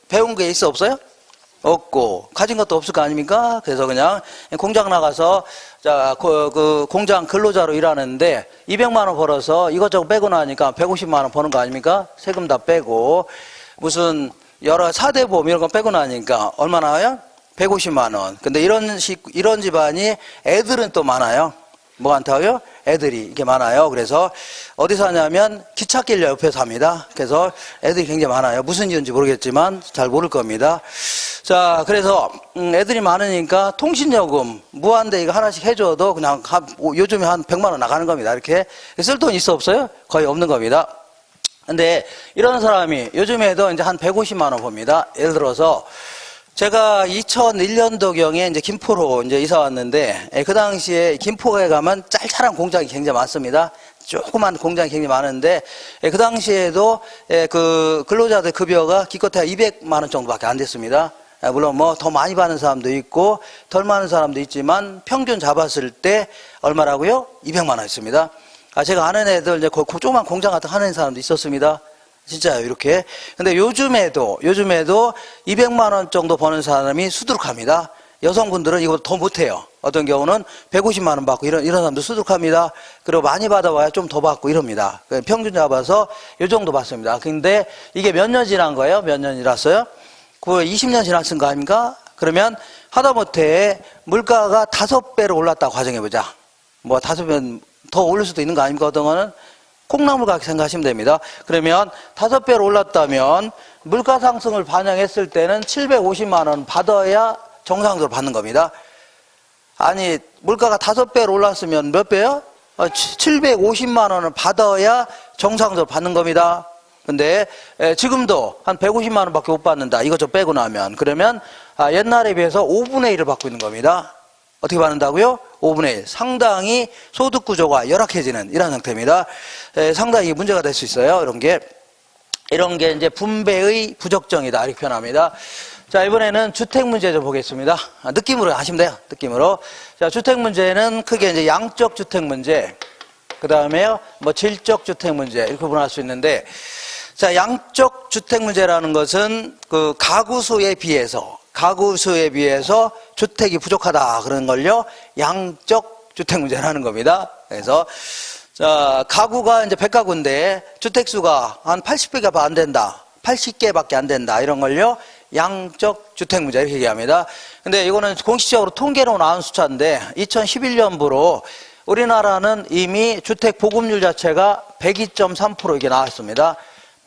배운 게 있어 없어요? 없고 가진 것도 없을 거 아닙니까? 그래서 그냥 공장 나가서 그 공장 근로자로 일하는데 200만 원 벌어서 이것저것 빼고 나니까 150만 원 버는 거 아닙니까? 세금 다 빼고 무슨 여러 사대보험 이런 거 빼고 나니까 얼마 나와요? 150만 원. 근데 이런 집안이 애들은 또 많아요. 뭐 많다고요? 애들이 이렇게 많아요. 그래서 어디 사냐면 기찻길 옆에 삽니다. 그래서 애들이 굉장히 많아요. 무슨 이유인지 모르겠지만 잘 모를 겁니다. 자, 그래서 애들이 많으니까 통신요금 무한대 이거 하나씩 해줘도 그냥 요즘에 한 100만 원 나가는 겁니다. 이렇게 쓸 돈 있어 없어요? 거의 없는 겁니다. 근데 이런 사람이 요즘에도 이제 한 150만 원 봅니다. 예를 들어서 제가 2001년도경에 이제 김포로 이제 이사 왔는데, 그 당시에 김포에 가면 짤짤한 공장이 굉장히 많습니다. 조그만 공장이 굉장히 많은데, 그 당시에도 그 근로자들 급여가 기껏해야 200만 원 정도밖에 안 됐습니다. 물론 뭐 더 많이 받는 사람도 있고, 덜 많은 사람도 있지만, 평균 잡았을 때 얼마라고요? 200만 원 있습니다. 제가 아는 애들, 이제 조그만 공장 같은 거 하는 사람도 있었습니다. 진짜요, 이렇게. 근데 요즘에도 200만 원 정도 버는 사람이 수두룩합니다. 여성분들은 이거보다 더 못해요. 어떤 경우는 150만 원 받고 이런 사람도 수두룩합니다. 그리고 많이 받아봐야 좀 더 받고 이럽니다. 평균 잡아서 요 정도 받습니다. 근데 이게 몇 년 지난 거예요? 몇 년 지났어요? 20년 지났은 거 아닙니까? 그러면 하다못해 물가가 5배로 올랐다고 가정해보자. 뭐 5배 더 오를 수도 있는 거 아닙니까? 어떤 거는? 콩나물 가격 생각하시면 됩니다. 그러면 5배로 올랐다면 물가 상승을 반영했을 때는 750만 원 받아야 정상적으로 받는 겁니다. 아니 물가가 5배로 올랐으면 몇 배요? 750만 원을 받아야 정상적으로 받는 겁니다. 근데 지금도 한 150만 원밖에 못 받는다. 이것 좀 빼고 나면. 그러면 옛날에 비해서 5분의 1을 받고 있는 겁니다. 어떻게 받는다고요? 5분의 1. 상당히 소득 구조가 열악해지는 이런 상태입니다. 상당히 문제가 될 수 있어요. 이런 게 이제 분배의 부적정이다. 이렇게 표현합니다. 자, 이번에는 주택 문제 좀 보겠습니다. 느낌으로 하시면 돼요. 느낌으로. 자, 주택 문제는 크게 이제 양적 주택 문제, 그 다음에요, 뭐 질적 주택 문제, 이렇게 구분할 수 있는데, 자, 양적 주택 문제라는 것은 그 가구수에 비해서 주택이 부족하다 그런 걸요 양적 주택 문제라는 겁니다. 그래서 자, 가구가 이제 100가구인데 주택수가 한 80개가 안 된다, 80개밖에 안 된다 이런 걸요 양적 주택 문제 이렇게 얘기합니다. 근데 이거는 공식적으로 통계로 나온 숫자인데 2011년부로 우리나라는 이미 주택 보급률 자체가 102.3% 이게 나왔습니다.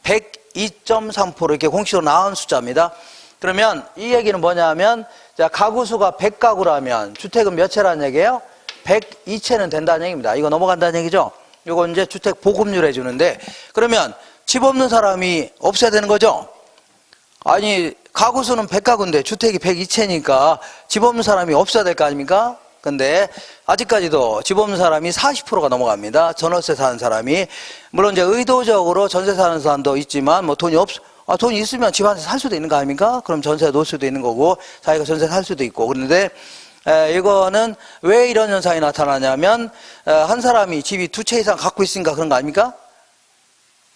102.3% 이렇게 공식적으로 나온 숫자입니다. 그러면 이 얘기는 뭐냐면, 자, 가구 수가 100가구라면 주택은 몇 채라는 얘기예요? 102채는 된다는 얘기입니다. 이거 넘어간다는 얘기죠? 이거 이제 주택 보급률 해주는데, 그러면 집 없는 사람이 없어야 되는 거죠? 아니, 가구 수는 100가구인데 주택이 102채니까 집 없는 사람이 없어야 될 거 아닙니까? 근데 아직까지도 집 없는 사람이 40%가 넘어갑니다. 전월세 사는 사람이. 물론 이제 의도적으로 전세 사는 사람도 있지만, 뭐 돈이 돈이 있으면 집 안에서 살 수도 있는 거 아닙니까? 그럼 전세 놓을 수도 있는 거고, 자기가 전세 살 수도 있고. 그런데, 이거는 왜 이런 현상이 나타나냐면, 한 사람이 집이 2채 이상 갖고 있으니까 그런 거 아닙니까?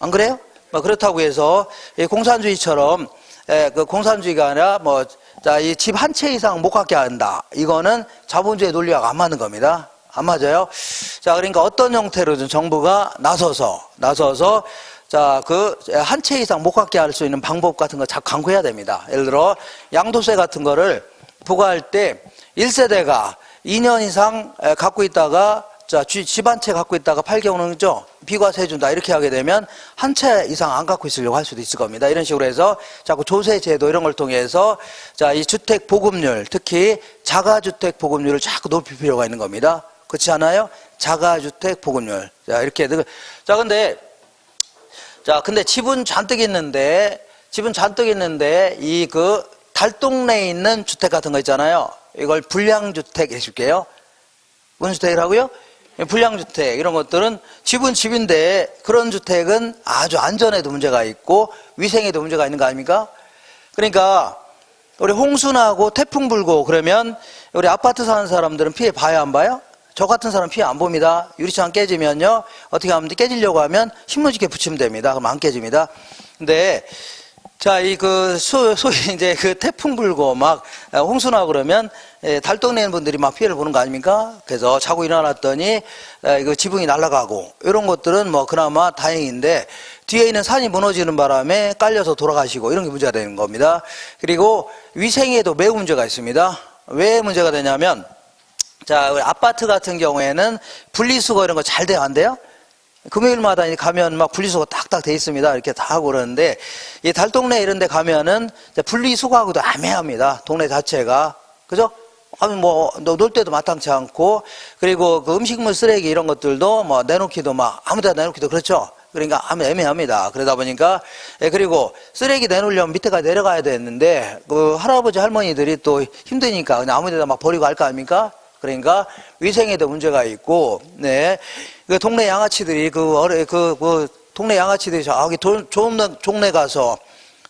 안 그래요? 뭐 그렇다고 해서, 공산주의처럼, 그 공산주의가 아니라 이 집 한 채 이상 못 갖게 한다. 이거는 자본주의 논리와 안 맞는 겁니다. 안 맞아요? 자, 그러니까 어떤 형태로든 정부가 나서서, 자, 한 채 이상 못 갖게 할 수 있는 방법 같은 거 자꾸 강구해야 됩니다. 예를 들어, 양도세 같은 거를 부과할 때 1세대가 2년 이상 갖고 있다가 자, 집 한 채 갖고 있다가 팔게오는 거죠. 비과세 해준다. 이렇게 하게 되면 한 채 이상 안 갖고 있으려고 할 수도 있을 겁니다. 이런 식으로 해서 자꾸 조세 제도 이런 걸 통해서 자, 이 주택 보급률, 특히 자가주택 보급률을 자꾸 높일 필요가 있는 겁니다. 그렇지 않아요? 자가주택 보급률. 자, 이렇게. 자, 근데 집은 잔뜩 있는데, 이 달동네에 있는 주택 같은 거 있잖아요. 이걸 불량주택 해줄게요. 무슨 주택이라고요? 불량주택. 이런 것들은 집은 집인데 그런 주택은 아주 안전에도 문제가 있고 위생에도 문제가 있는 거 아닙니까? 그러니까 우리 홍수나고 태풍 불고 그러면 우리 아파트 사는 사람들은 피해 봐야 안 봐요? 저 같은 사람 피해 안 봅니다. 유리창 깨지면요. 어떻게 하면 깨지려고 하면 신문지게 붙이면 됩니다. 그럼 안 깨집니다. 근데 자, 소위 이제 태풍 불고 막 홍수나 그러면 달동네 있는 분들이 막 피해를 보는 거 아닙니까? 그래서 자고 일어났더니 이거 지붕이 날아가고 이런 것들은 뭐 그나마 다행인데 뒤에 있는 산이 무너지는 바람에 깔려서 돌아가시고 이런 게 문제가 되는 겁니다. 그리고 위생에도 매우 문제가 있습니다. 왜 문제가 되냐면 자, 우리 아파트 같은 경우에는 분리수거 이런 거 잘 돼요, 안 돼요? 금요일마다 가면 막 분리수거 딱딱 돼 있습니다. 이렇게 다 하고 그러는데, 이 달동네 이런 데 가면은 분리수거하고도 애매합니다. 동네 자체가. 그죠? 뭐, 놀 때도 마땅치 않고, 그리고 그 음식물 쓰레기 이런 것들도 뭐 내놓기도 막 아무 데나 내놓기도 그렇죠? 그러니까 아무 애매합니다. 그러다 보니까, 그리고 쓰레기 내놓으려면 밑에까지 내려가야 되는데, 그 할아버지 할머니들이 또 힘드니까 그냥 아무 데나 막 버리고 할 거 아닙니까? 그러니까 위생에도 문제가 있고, 네. 그 동네 양아치들이 동네 양아치들이 저기 좋은 동네 가서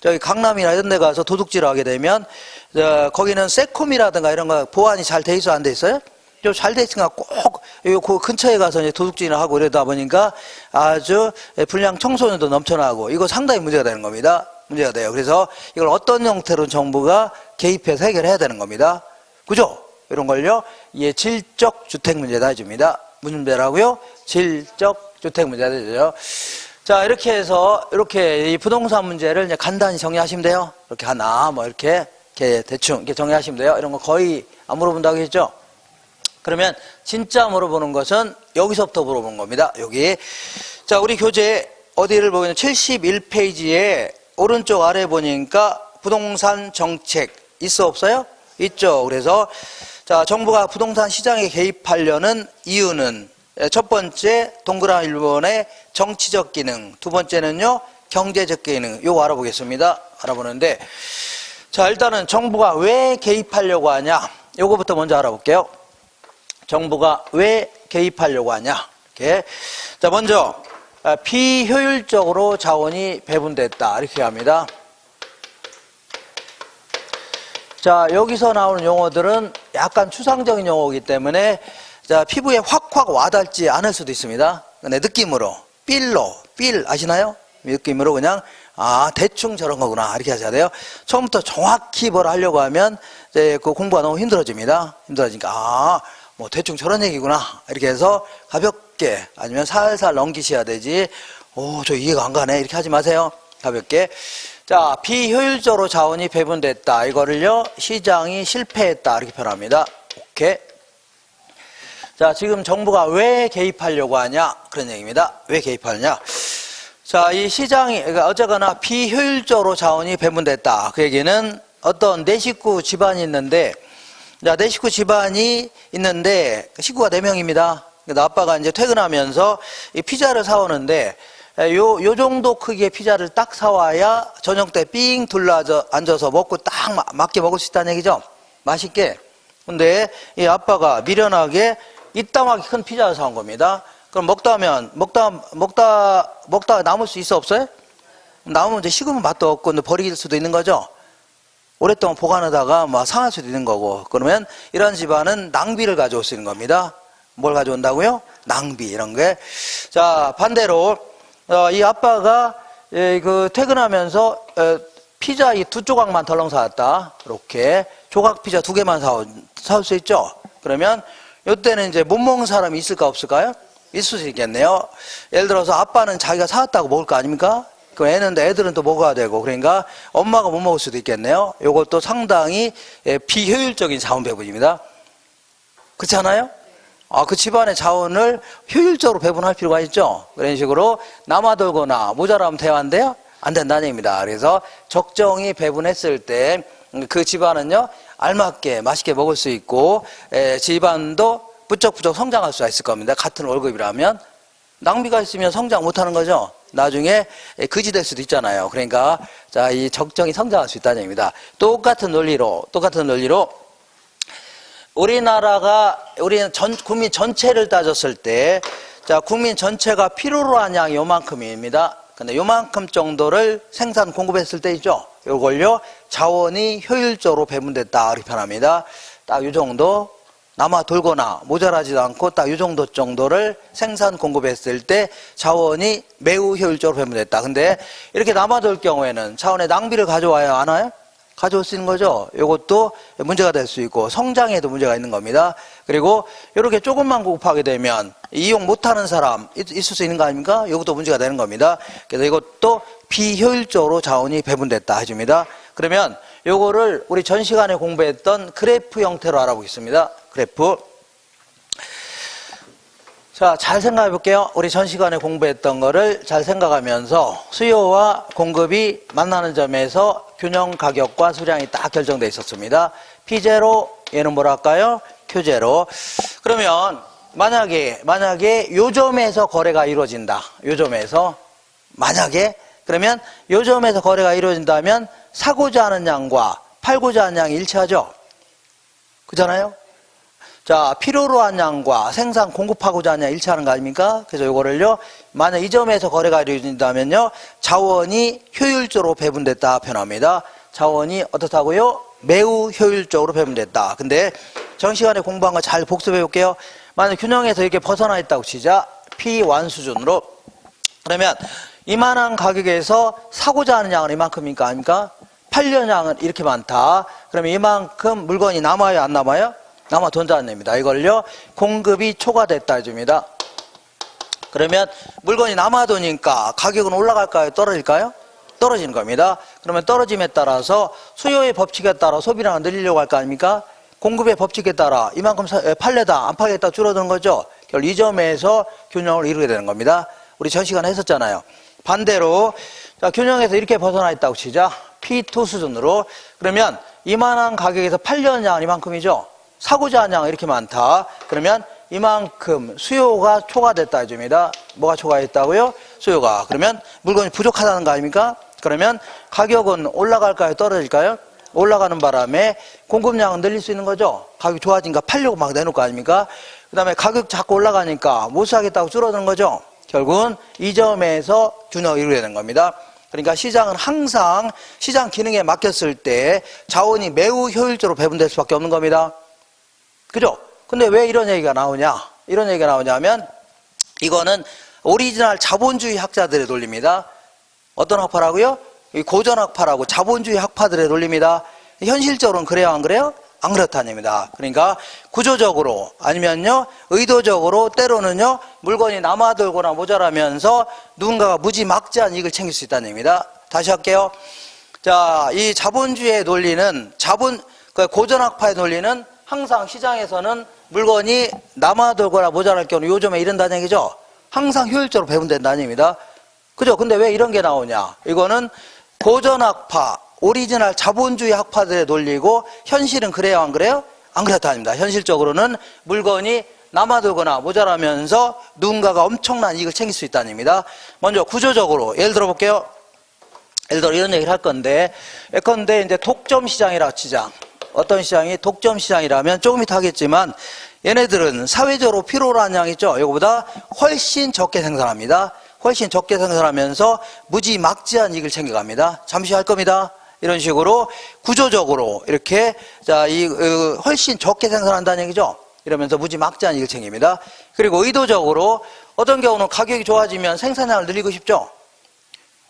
저기 강남이나 이런 데 가서 도둑질을 하게 되면 거기는 세콤이라든가 이런 거 보안이 잘 돼 있어 안 돼 있어요? 좀 잘 돼 있으니까 꼭 그 근처에 가서 이제 도둑질을 하고 이러다 보니까 아주 불량 청소년도 넘쳐나고 이거 상당히 문제가 되는 겁니다. 문제가 돼요. 그래서 이걸 어떤 형태로 정부가 개입해서 해결해야 되는 겁니다. 그죠? 이런 걸요. 예, 질적 주택 문제다 해줍니다. 무슨 문제라고요? 질적 주택 문제가 되죠. 자, 이렇게 해서 이렇게 이 부동산 문제를 이제 간단히 정리하시면 돼요. 이렇게 하나 뭐 이렇게 대충 이렇게 정리하시면 돼요. 이런 거 거의 안 물어본다고 했죠? 그러면 진짜 물어보는 것은 여기서부터 물어보는 겁니다. 여기. 자, 우리 교재 어디를 보면 71페이지에 오른쪽 아래 보니까 부동산 정책 있어 없어요? 있죠. 그래서 자, 정부가 부동산 시장에 개입하려는 이유는 첫 번째 동그라미 1번의 정치적 기능, 두 번째는요 경제적 기능. 요거 알아보겠습니다. 알아보는데 자, 일단은 정부가 왜 개입하려고 하냐, 요거부터 먼저 알아볼게요. 정부가 왜 개입하려고 하냐. 이렇게. 자, 먼저 비효율적으로 자원이 배분됐다 이렇게 합니다. 자, 여기서 나오는 용어들은 약간 추상적인 용어이기 때문에 자, 피부에 확확 와닿지 않을 수도 있습니다. 근데 느낌으로 필 아시나요? 느낌으로 그냥 대충 저런 거구나 이렇게 하셔야 돼요. 처음부터 정확히 뭘 하려고 하면 이제 그 공부가 너무 힘들어집니다. 힘들어지니까 뭐 대충 저런 얘기구나 이렇게 해서 가볍게 아니면 살살 넘기셔야 되지. 저 이해가 안 가네 이렇게 하지 마세요. 가볍게. 자, 비효율적으로 자원이 배분됐다. 이거를요, 시장이 실패했다. 이렇게 표현합니다. 오케이. 자, 지금 정부가 왜 개입하려고 하냐? 그런 얘기입니다. 왜 개입하느냐? 자, 이 시장이, 그러니까 어쨌거나 비효율적으로 자원이 배분됐다. 그 얘기는 어떤 네 식구 집안이 있는데, 자, 네 식구 집안이 있는데, 식구가 4명입니다. 그래서 아빠가 이제 퇴근하면서 이 피자를 사오는데, 요 정도 크기의 피자를 딱 사와야 저녁 때 삥 둘러 앉아서 먹고 딱 맞게 먹을 수 있다는 얘기죠. 맛있게. 근데 이 아빠가 미련하게 이따만하게 큰 피자를 사온 겁니다. 그럼 먹다 남을 수 있어 없어요? 남으면 이제 식으면 맛도 없고 버릴 수도 있는 거죠. 오랫동안 보관하다가 막 상할 수도 있는 거고. 그러면 이런 집안은 낭비를 가져올 수 있는 겁니다. 뭘 가져온다고요? 낭비 이런 게. 자, 반대로 이 아빠가 퇴근하면서 피자 이 2조각만 덜렁 사왔다. 이렇게 조각 피자 2개만 사올 수 있죠. 그러면 이때는 이제 못 먹는 사람이 있을까 없을까요? 있을 수 있겠네요. 예를 들어서 아빠는 자기가 사왔다고 먹을 거 아닙니까? 그 애들은 또 먹어야 되고, 그러니까 엄마가 못 먹을 수도 있겠네요. 이것도 상당히 비효율적인 자원 배분입니다. 그렇지 않아요? 그 집안의 자원을 효율적으로 배분할 필요가 있죠. 그런 식으로 남아돌거나 모자라면 돼야 안 돼요? 안 된다는 얘기입니다. 그래서 적정히 배분했을 때 그 집안은요, 알맞게 맛있게 먹을 수 있고, 집안도 부쩍부쩍 성장할 수가 있을 겁니다. 같은 월급이라면. 낭비가 있으면 성장 못 하는 거죠. 나중에 그지 될 수도 있잖아요. 그러니까, 자, 이 적정히 성장할 수 있다는 얘기입니다. 똑같은 논리로, 우리는 국민 전체를 따졌을 때, 자, 국민 전체가 필요로 한 양이 요만큼입니다. 근데 요만큼 정도를 생산 공급했을 때 있죠. 요걸요, 자원이 효율적으로 배분됐다. 이렇게 표현합니다. 딱 요 정도, 남아 돌거나 모자라지도 않고 딱 요 정도를 생산 공급했을 때 자원이 매우 효율적으로 배분됐다. 근데 이렇게 남아 돌 경우에는 자원의 낭비를 가져와야 하나요? 가져올 수 있는 거죠. 이것도 문제가 될 수 있고 성장에도 문제가 있는 겁니다. 그리고 이렇게 조금만 공급하게 되면 이용 못하는 사람 있을 수 있는 거 아닙니까? 이것도 문제가 되는 겁니다. 그래서 이것도 비효율적으로 자원이 배분됐다 해줍니다. 그러면 요거를 우리 전 시간에 공부했던 그래프 형태로 알아보겠습니다. 그래프. 자, 잘 생각해 볼게요. 우리 전 시간에 공부했던 거를 잘 생각하면서 수요와 공급이 만나는 점에서 균형 가격과 수량이 딱 결정되어 있었습니다. P0, 얘는 뭐라 할까요? Q0. 그러면 만약에 요 점에서 거래가 이루어진다. 요 점에서 그러면 요 점에서 거래가 이루어진다면 사고자 하는 양과 팔고자 하는 양이 일치하죠? 그잖아요? 자, 필요로 한 양과 생산 공급하고자 하는 양 일치하는 거 아닙니까? 그래서 요거를요, 만약 이 점에서 거래가 이루어진다면요, 자원이 효율적으로 배분됐다 표현합니다. 자원이 어떻다고요? 매우 효율적으로 배분됐다. 근데 전 시간에 공부한 거 잘 복습해 볼게요. 만약 균형에서 이렇게 벗어나 있다고 치자. P1 수준으로. 그러면 이만한 가격에서 사고자 하는 양은 이만큼입니까? 아닙니까? 팔려는 양은 이렇게 많다. 그러면 이만큼 물건이 남아요? 안 남아요? 남아 돈다는 얘기입니다. 이걸요, 공급이 초과됐다 해줍니다. 그러면 물건이 남아도니까 가격은 올라갈까요? 떨어질까요? 떨어지는 겁니다. 그러면 떨어짐에 따라서 수요의 법칙에 따라 소비량을 늘리려고 할 거 아닙니까? 공급의 법칙에 따라 이만큼 팔려다 안 팔겠다 줄어드는 거죠. 결국 이 점에서 균형을 이루게 되는 겁니다. 우리 전 시간에 했었잖아요. 반대로 자, 균형에서 이렇게 벗어나 있다고 치자. P2 수준으로. 그러면 이만한 가격에서 팔려는 양은 이만큼이죠. 사고자 하는 양은 이렇게 많다. 그러면 이만큼 수요가 초과됐다 해줍니다. 뭐가 초과했다고요? 수요가. 그러면 물건이 부족하다는 거 아닙니까? 그러면 가격은 올라갈까요? 떨어질까요? 올라가는 바람에 공급량은 늘릴 수 있는 거죠. 가격이 좋아지니까 팔려고 막 내놓을 거 아닙니까? 그 다음에 가격 자꾸 올라가니까 못 사겠다고 줄어드는 거죠. 결국은 이 점에서 균형을 이루게 되는 겁니다. 그러니까 시장은 항상 시장 기능에 맡겼을 때 자원이 매우 효율적으로 배분될 수밖에 없는 겁니다. 그죠? 근데 왜 이런 얘기가 나오냐? 이런 얘기가 나오냐면 이거는 오리지널 자본주의 학자들의 논리입니다. 어떤 학파라고요? 고전 학파라고 자본주의 학파들의 논리입니다. 현실적으로는 그래요, 안 그래요? 안 그렇다는 얘기입니다. 그러니까 구조적으로 아니면요 의도적으로 때로는요 물건이 남아돌거나 모자라면서 누군가가 무지막지한 이익을 챙길 수 있다는 얘기입니다. 다시 할게요. 자, 이 자본주의의 논리는 고전 학파의 논리는 항상 시장에서는 물건이 남아돌거나 모자랄 경우 요즘에 이런다는 얘기죠. 항상 효율적으로 배분된다는 얘기입니다. 그죠? 근데 왜 이런 게 나오냐? 이거는 고전학파, 오리지널 자본주의 학파들의 논리고 현실은 그래요, 안 그래요? 안 그렇답니다. 현실적으로는 물건이 남아돌거나 모자라면서 누군가가 엄청난 이익을 챙길 수 있다는 얘기입니다. 먼저 구조적으로 예를 들어 볼게요. 예를 들어 이런 얘기를 할 건데 예컨대 이제 독점 시장이라 치자. 어떤 시장이 독점 시장이라면 조금 이따 하겠지만 얘네들은 사회적으로 필요로 하는 양 있죠. 이거보다 훨씬 적게 생산합니다. 훨씬 적게 생산하면서 무지막지한 이익을 챙겨갑니다. 잠시 할 겁니다. 이런 식으로 구조적으로 이렇게 자, 훨씬 적게 생산한다는 얘기죠. 이러면서 무지막지한 이익을 챙깁니다. 그리고 의도적으로 어떤 경우는 가격이 좋아지면 생산량을 늘리고 싶죠.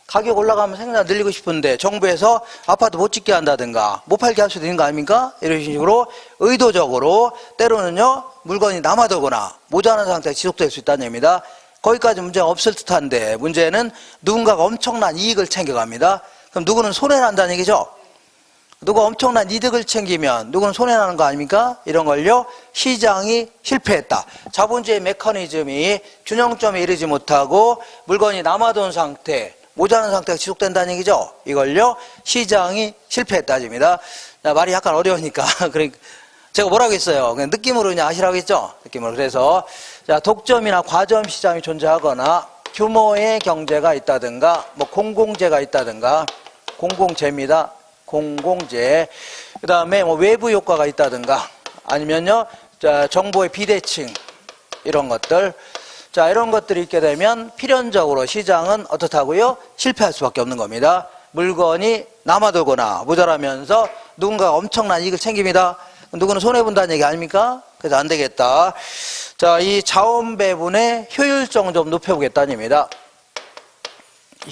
가격 올라가면 생산량 늘리고 싶은데 정부에서 아파트 못 짓게 한다든가 못 팔게 할 수도 있는 거 아닙니까? 이런 식으로 의도적으로 때로는요 물건이 남아돌거나 모자란 상태가 지속될 수 있다는 얘기입니다. 거기까지 문제가 없을 듯한데 문제는 누군가가 엄청난 이익을 챙겨갑니다. 그럼 누구는 손해를 한다는 얘기죠. 누가 엄청난 이득을 챙기면 누구는 손해나는 거 아닙니까? 이런 걸요, 시장이 실패했다. 자본주의 메커니즘이 균형점에 이르지 못하고 물건이 남아돈 상태, 모자란 상태가 지속된다는 얘기죠. 이걸요, 시장이 실패했다. 입니다. 말이 약간 어려우니까. 그러니까 제가 뭐라고 했어요? 그냥 느낌으로 그냥 아시라고 했죠? 느낌으로. 그래서, 자, 독점이나 과점 시장이 존재하거나 규모의 경제가 있다든가, 뭐 공공재가 있다든가, 공공재입니다. 공공재. 그 다음에 뭐 외부 효과가 있다든가, 아니면요, 자, 정보의 비대칭, 이런 것들. 자, 이런 것들이 있게 되면 필연적으로 시장은 어떻다고요? 실패할 수밖에 없는 겁니다. 물건이 남아돌거나 모자라면서 누군가가 엄청난 이익을 챙깁니다. 누구는 손해본다는 얘기 아닙니까? 그래서 안 되겠다. 자, 이 자원 배분의 효율성을 좀 높여보겠다는 얘기입니다.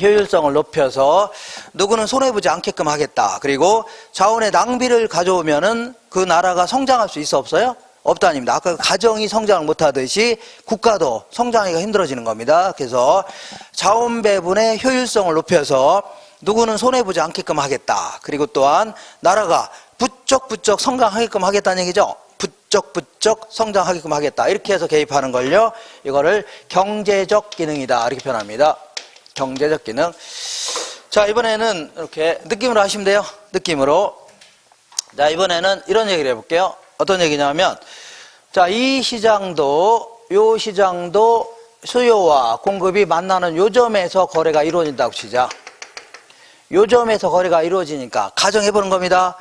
효율성을 높여서 누구는 손해보지 않게끔 하겠다. 그리고 자원의 낭비를 가져오면은 그 나라가 성장할 수 있어 없어요? 없다닙니다. 아까 가정이 성장을 못하듯이 국가도 성장하기가 힘들어지는 겁니다. 그래서 자원 배분의 효율성을 높여서 누구는 손해보지 않게끔 하겠다. 그리고 또한 나라가 부쩍부쩍 성장하게끔 하겠다는 얘기죠. 부쩍부쩍 성장하게끔 하겠다. 이렇게 해서 개입하는 걸요, 이거를 경제적 기능이다. 이렇게 표현합니다. 경제적 기능. 자, 이번에는 이렇게 느낌으로 하시면 돼요. 느낌으로. 자, 이번에는 이런 얘기를 해볼게요. 어떤 얘기냐면, 자, 이 시장도, 요 시장도 수요와 공급이 만나는 요점에서 거래가 이루어진다고 치자. 요점에서 거래가 이루어지니까 가정해보는 겁니다.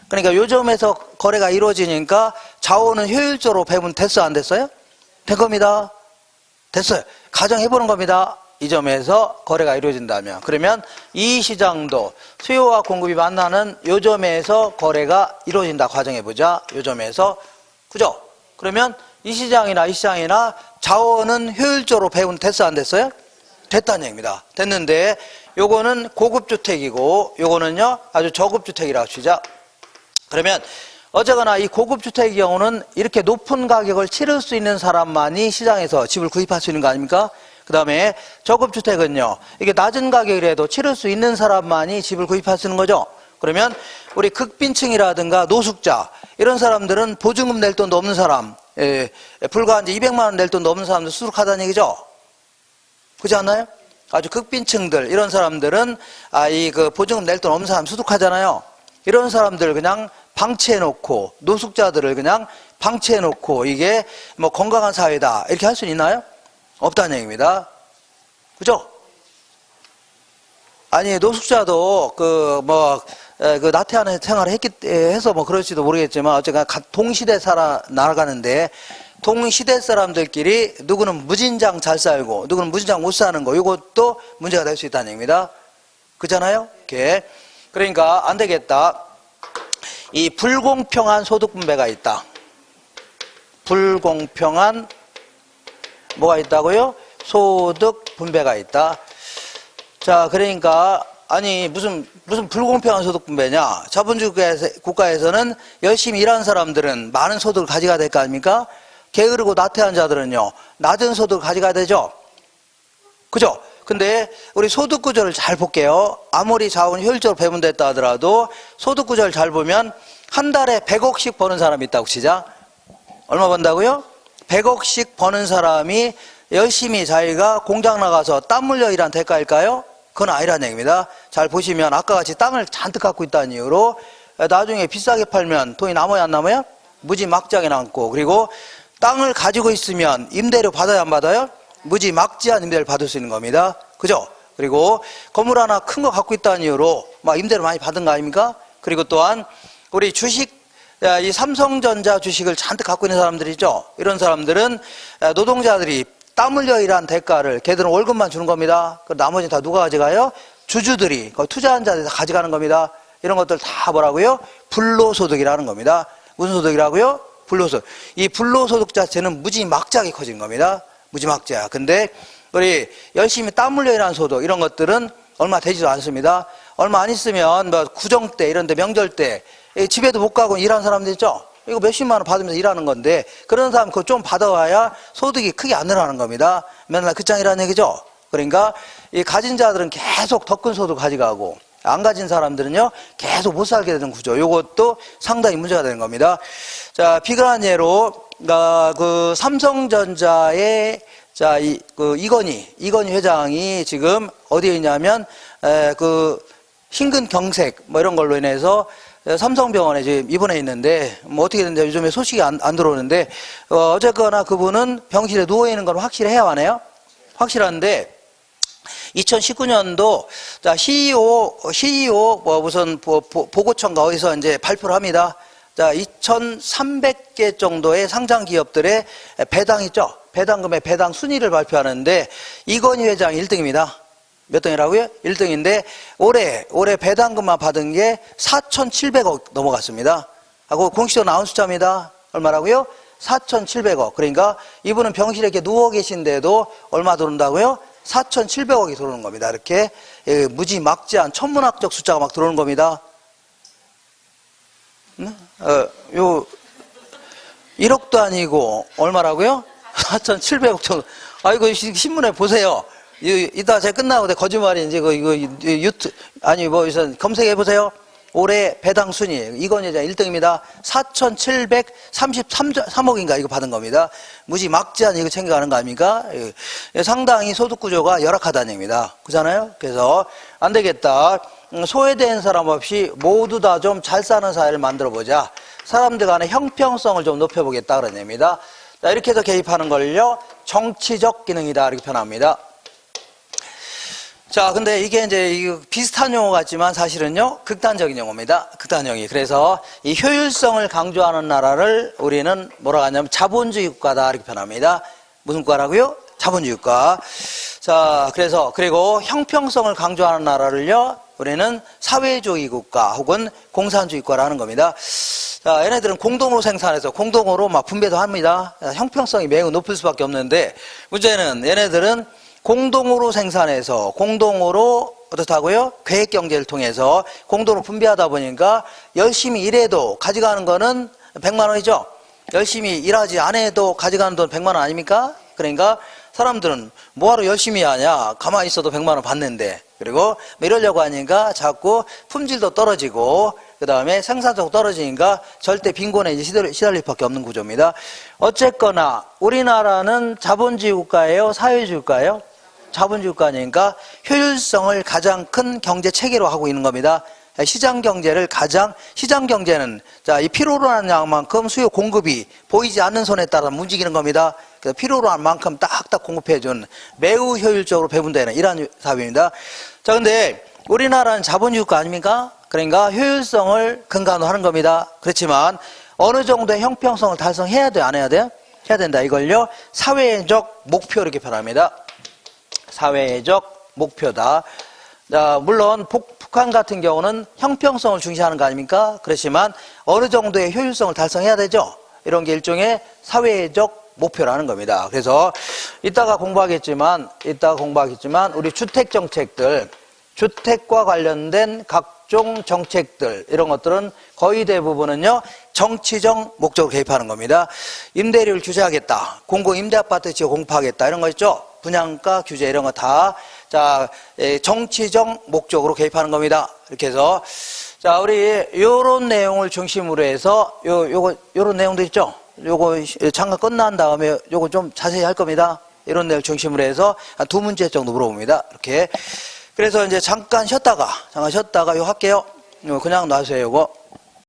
그러니까 요점에서 거래가 이루어지니까 자원은 효율적으로 배분됐어, 안 됐어요? 된 겁니다. 됐어요. 가정해보는 겁니다. 이 점에서 거래가 이루어진다면. 그러면 이 시장도 수요와 공급이 만나는 요점에서 거래가 이루어진다. 가정해보자. 요점에서. 그죠? 그러면 이 시장이나 자원은 효율적으로 배분됐어, 안 됐어요? 됐다는 얘기입니다. 됐는데 요거는 고급주택이고 요거는요 아주 저급주택이라고 치자. 그러면 어쨌거나 이 고급주택의 경우는 이렇게 높은 가격을 치를 수 있는 사람만이 시장에서 집을 구입할 수 있는 거 아닙니까? 그 다음에 저급주택은요, 이게 낮은 가격이라도 치를 수 있는 사람만이 집을 구입할 수 있는 거죠. 그러면 우리 극빈층이라든가 노숙자, 이런 사람들은 보증금 낼 돈도 없는 사람, 불과 이제 200만 원 낼 돈도 없는 사람들 수록하다는 얘기죠. 그렇지 않나요? 아주 극빈층들, 이런 사람들은 그 보증금 낼 돈 없는 사람 수독하잖아요. 이런 사람들 그냥 방치해놓고, 노숙자들을 그냥 방치해놓고 이게 뭐 건강한 사회다 이렇게 할 수 있나요? 없다는 얘기입니다. 그죠? 아니, 노숙자도 그 나태한 생활을 해서 뭐 그럴지도 모르겠지만 어쨌거나 동시대 나아가는데 동시대 사람들끼리 누구는 무진장 잘 살고 누구는 무진장 못 사는 거, 이것도 문제가 될 수 있다는 얘기입니다. 그잖아요? 이렇게. 그러니까 안 되겠다. 이 불공평한 소득 분배가 있다. 불공평한 뭐가 있다고요? 소득 분배가 있다. 자, 그러니까 아니 무슨 불공평한 소득 분배냐? 자본주의 국가에서는 열심히 일하는 사람들은 많은 소득을 가져가야 될 거 아닙니까? 게으르고 나태한 자들은요, 낮은 소득을 가져가야 되죠. 그죠? 근데 우리 소득 구조를 잘 볼게요. 아무리 자원이 효율적으로 배분됐다 하더라도 소득 구조를 잘 보면 한 달에 100억씩 버는 사람이 있다고 치자. 얼마 번다고요? 100억씩 버는 사람이 열심히 자기가 공장 나가서 땀 흘려 일한 대가일까요? 그건 아니라는 얘기입니다. 잘 보시면 아까 같이 땅을 잔뜩 갖고 있다는 이유로 나중에 비싸게 팔면 돈이 남아야 안 남아요? 무지막지하게 남고, 그리고 땅을 가지고 있으면 임대료 받아야 안 받아요? 무지막지한 임대를 받을 수 있는 겁니다. 그죠? 그리고 건물 하나 큰 거 갖고 있다는 이유로 막 임대를 많이 받은 거 아닙니까? 그리고 또한 우리 주식, 이 삼성전자 주식을 잔뜩 갖고 있는 사람들이죠. 이런 사람들은 노동자들이 땀 흘려 일한 대가를 걔들은 월급만 주는 겁니다. 그 나머지는 다 누가 가져가요? 주주들이, 투자한 자들이 다 가져가는 겁니다. 이런 것들 다 뭐라고요? 불로소득이라는 겁니다. 무슨 소득이라고요? 불로소득. 이 불로소득 자체는 무지막지하게 커지는 겁니다. 무지막지야. 근데 우리 열심히 땀 흘려 일하는 소득, 이런 것들은 얼마 되지도 않습니다. 얼마 안 있으면 뭐 구정 때, 이런 데 명절 때 집에도 못 가고 일하는 사람들 있죠? 이거 몇십만 원 받으면서 일하는 건데, 그런 사람 그거 좀 받아와야 소득이 크게 안 늘어나는 겁니다. 맨날 끝장이라는 얘기죠. 그러니까 이 가진 자들은 계속 더 큰 소득 가져가고, 안 가진 사람들은요, 계속 못 살게 되는 구조. 요것도 상당히 문제가 되는 겁니다. 자, 비근한 예로, 그 삼성전자의 이건희 회장이 지금 어디에 있냐면, 그 흰근 경색, 뭐 이런 걸로 인해서 삼성병원에 지금 입원해 있는데, 뭐 어떻게 됐는지 요즘에 소식이 안 들어오는데, 어쨌거나 그분은 병실에 누워있는 건 확실해야 하네요. 확실한데, 2019년도, 자, CEO, 뭐 무슨 보고청가 어디서 이제 발표를 합니다. 자, 2,300개 정도의 상장 기업들의 배당 있죠? 배당금의 배당 순위를 발표하는데, 이건희 회장 1등입니다. 몇 등이라고요? 1등인데 올해 배당금만 받은 게 4,700억 넘어갔습니다. 하고 공식적으로 나온 숫자입니다. 얼마라고요? 4,700억. 그러니까 이분은 병실에 이렇게 누워 계신데도 얼마 들어온다고요? 4,700억이 들어오는 겁니다. 이렇게 무지막지한 천문학적 숫자가 막 들어오는 겁니다. 1억도 아니고 얼마라고요? 4,700억 정도. 이거 신문에 보세요. 이따 제가 끝나고 거짓말인지 이거 여기서 검색해 보세요. 올해 배당 순위 이건희 회장 1등입니다. 4,733억인가 이거 받은 겁니다. 무지막지한 이거 챙겨가는 거 아닙니까? 상당히 소득 구조가 열악하다는 얘기입니다. 그렇잖아요? 그래서 안 되겠다. 소외된 사람 없이 모두 다 좀 잘 사는 사회를 만들어 보자. 사람들 간의 형평성을 좀 높여보겠다 그런 얘기입니다. 자, 이렇게 해서 개입하는 걸요, 정치적 기능이다 이렇게 표현합니다. 자, 근데 이게 이제 비슷한 용어 같지만 사실은요, 극단적인 용어입니다. 극단형이. 그래서 이 효율성을 강조하는 나라를 우리는 뭐라고 하냐면 자본주의 국가다 이렇게 표현합니다. 무슨 국가라고요? 자본주의 국가. 자, 그리고 형평성을 강조하는 나라를요, 우리는 사회주의 국가 혹은 공산주의 국가라는 겁니다. 자, 얘네들은 공동으로 생산해서 공동으로 막 분배도 합니다. 형평성이 매우 높을 수밖에 없는데, 문제는 얘네들은 공동으로 생산해서 공동으로 어떻다고요? 계획경제를 통해서 공동으로 분배하다 보니까 열심히 일해도 가져가는 거는 100만 원이죠. 열심히 일하지 않아도 가져가는 돈 100만 원 아닙니까? 그러니까 사람들은 뭐하러 열심히 하냐? 가만히 있어도 100만 원 받는데. 그리고 이러려고 하니까 자꾸 품질도 떨어지고 그 다음에 생산성도 떨어지니까 절대 빈곤에 이제 시달릴 밖에 없는 구조입니다. 어쨌거나 우리나라는 자본주의 국가예요? 사회주의 국가예요? 자본주의 국가니까 효율성을 가장 큰 경제 체계로 하고 있는 겁니다. 시장 경제는 자, 이 필요로 하는 양만큼 수요 공급이 보이지 않는 손에 따라 움직이는 겁니다. 그래서 필요로 한 만큼 딱딱 공급해준 매우 효율적으로 배분되는 이러한 사업입니다. 자, 근데 우리나라는 자본주의 국가 아닙니까? 그러니까 효율성을 근간으로 하는 겁니다. 그렇지만 어느 정도의 형평성을 달성해야 돼요? 안 해야 돼요? 해야 된다. 이걸요, 사회적 목표 이렇게 표현합니다. 사회적 목표다. 자, 물론 북한 같은 경우는 형평성을 중시하는 거 아닙니까? 그렇지만 어느 정도의 효율성을 달성해야 되죠. 이런 게 일종의 사회적 목표라는 겁니다. 그래서 이따가 공부하겠지만 우리 주택 정책들, 주택과 관련된 각종 정책들 이런 것들은 거의 대부분은요, 정치적 목적으로 개입하는 겁니다. 임대료를 규제하겠다, 공공 임대 아파트 지어 공급하겠다 이런 거 있죠. 분양가 규제 이런 거 다 자, 정치적 목적으로 개입하는 겁니다. 이렇게 해서 자, 우리 요런 내용을 중심으로 해서 요런 내용도 있죠. 요거 잠깐 끝난 다음에 요거 좀 자세히 할 겁니다. 이런 내용을 중심으로 해서 한 2문제 정도 물어봅니다. 이렇게. 그래서 이제 잠깐 쉬었다가 요 할게요. 그냥 놔주세요, 요거.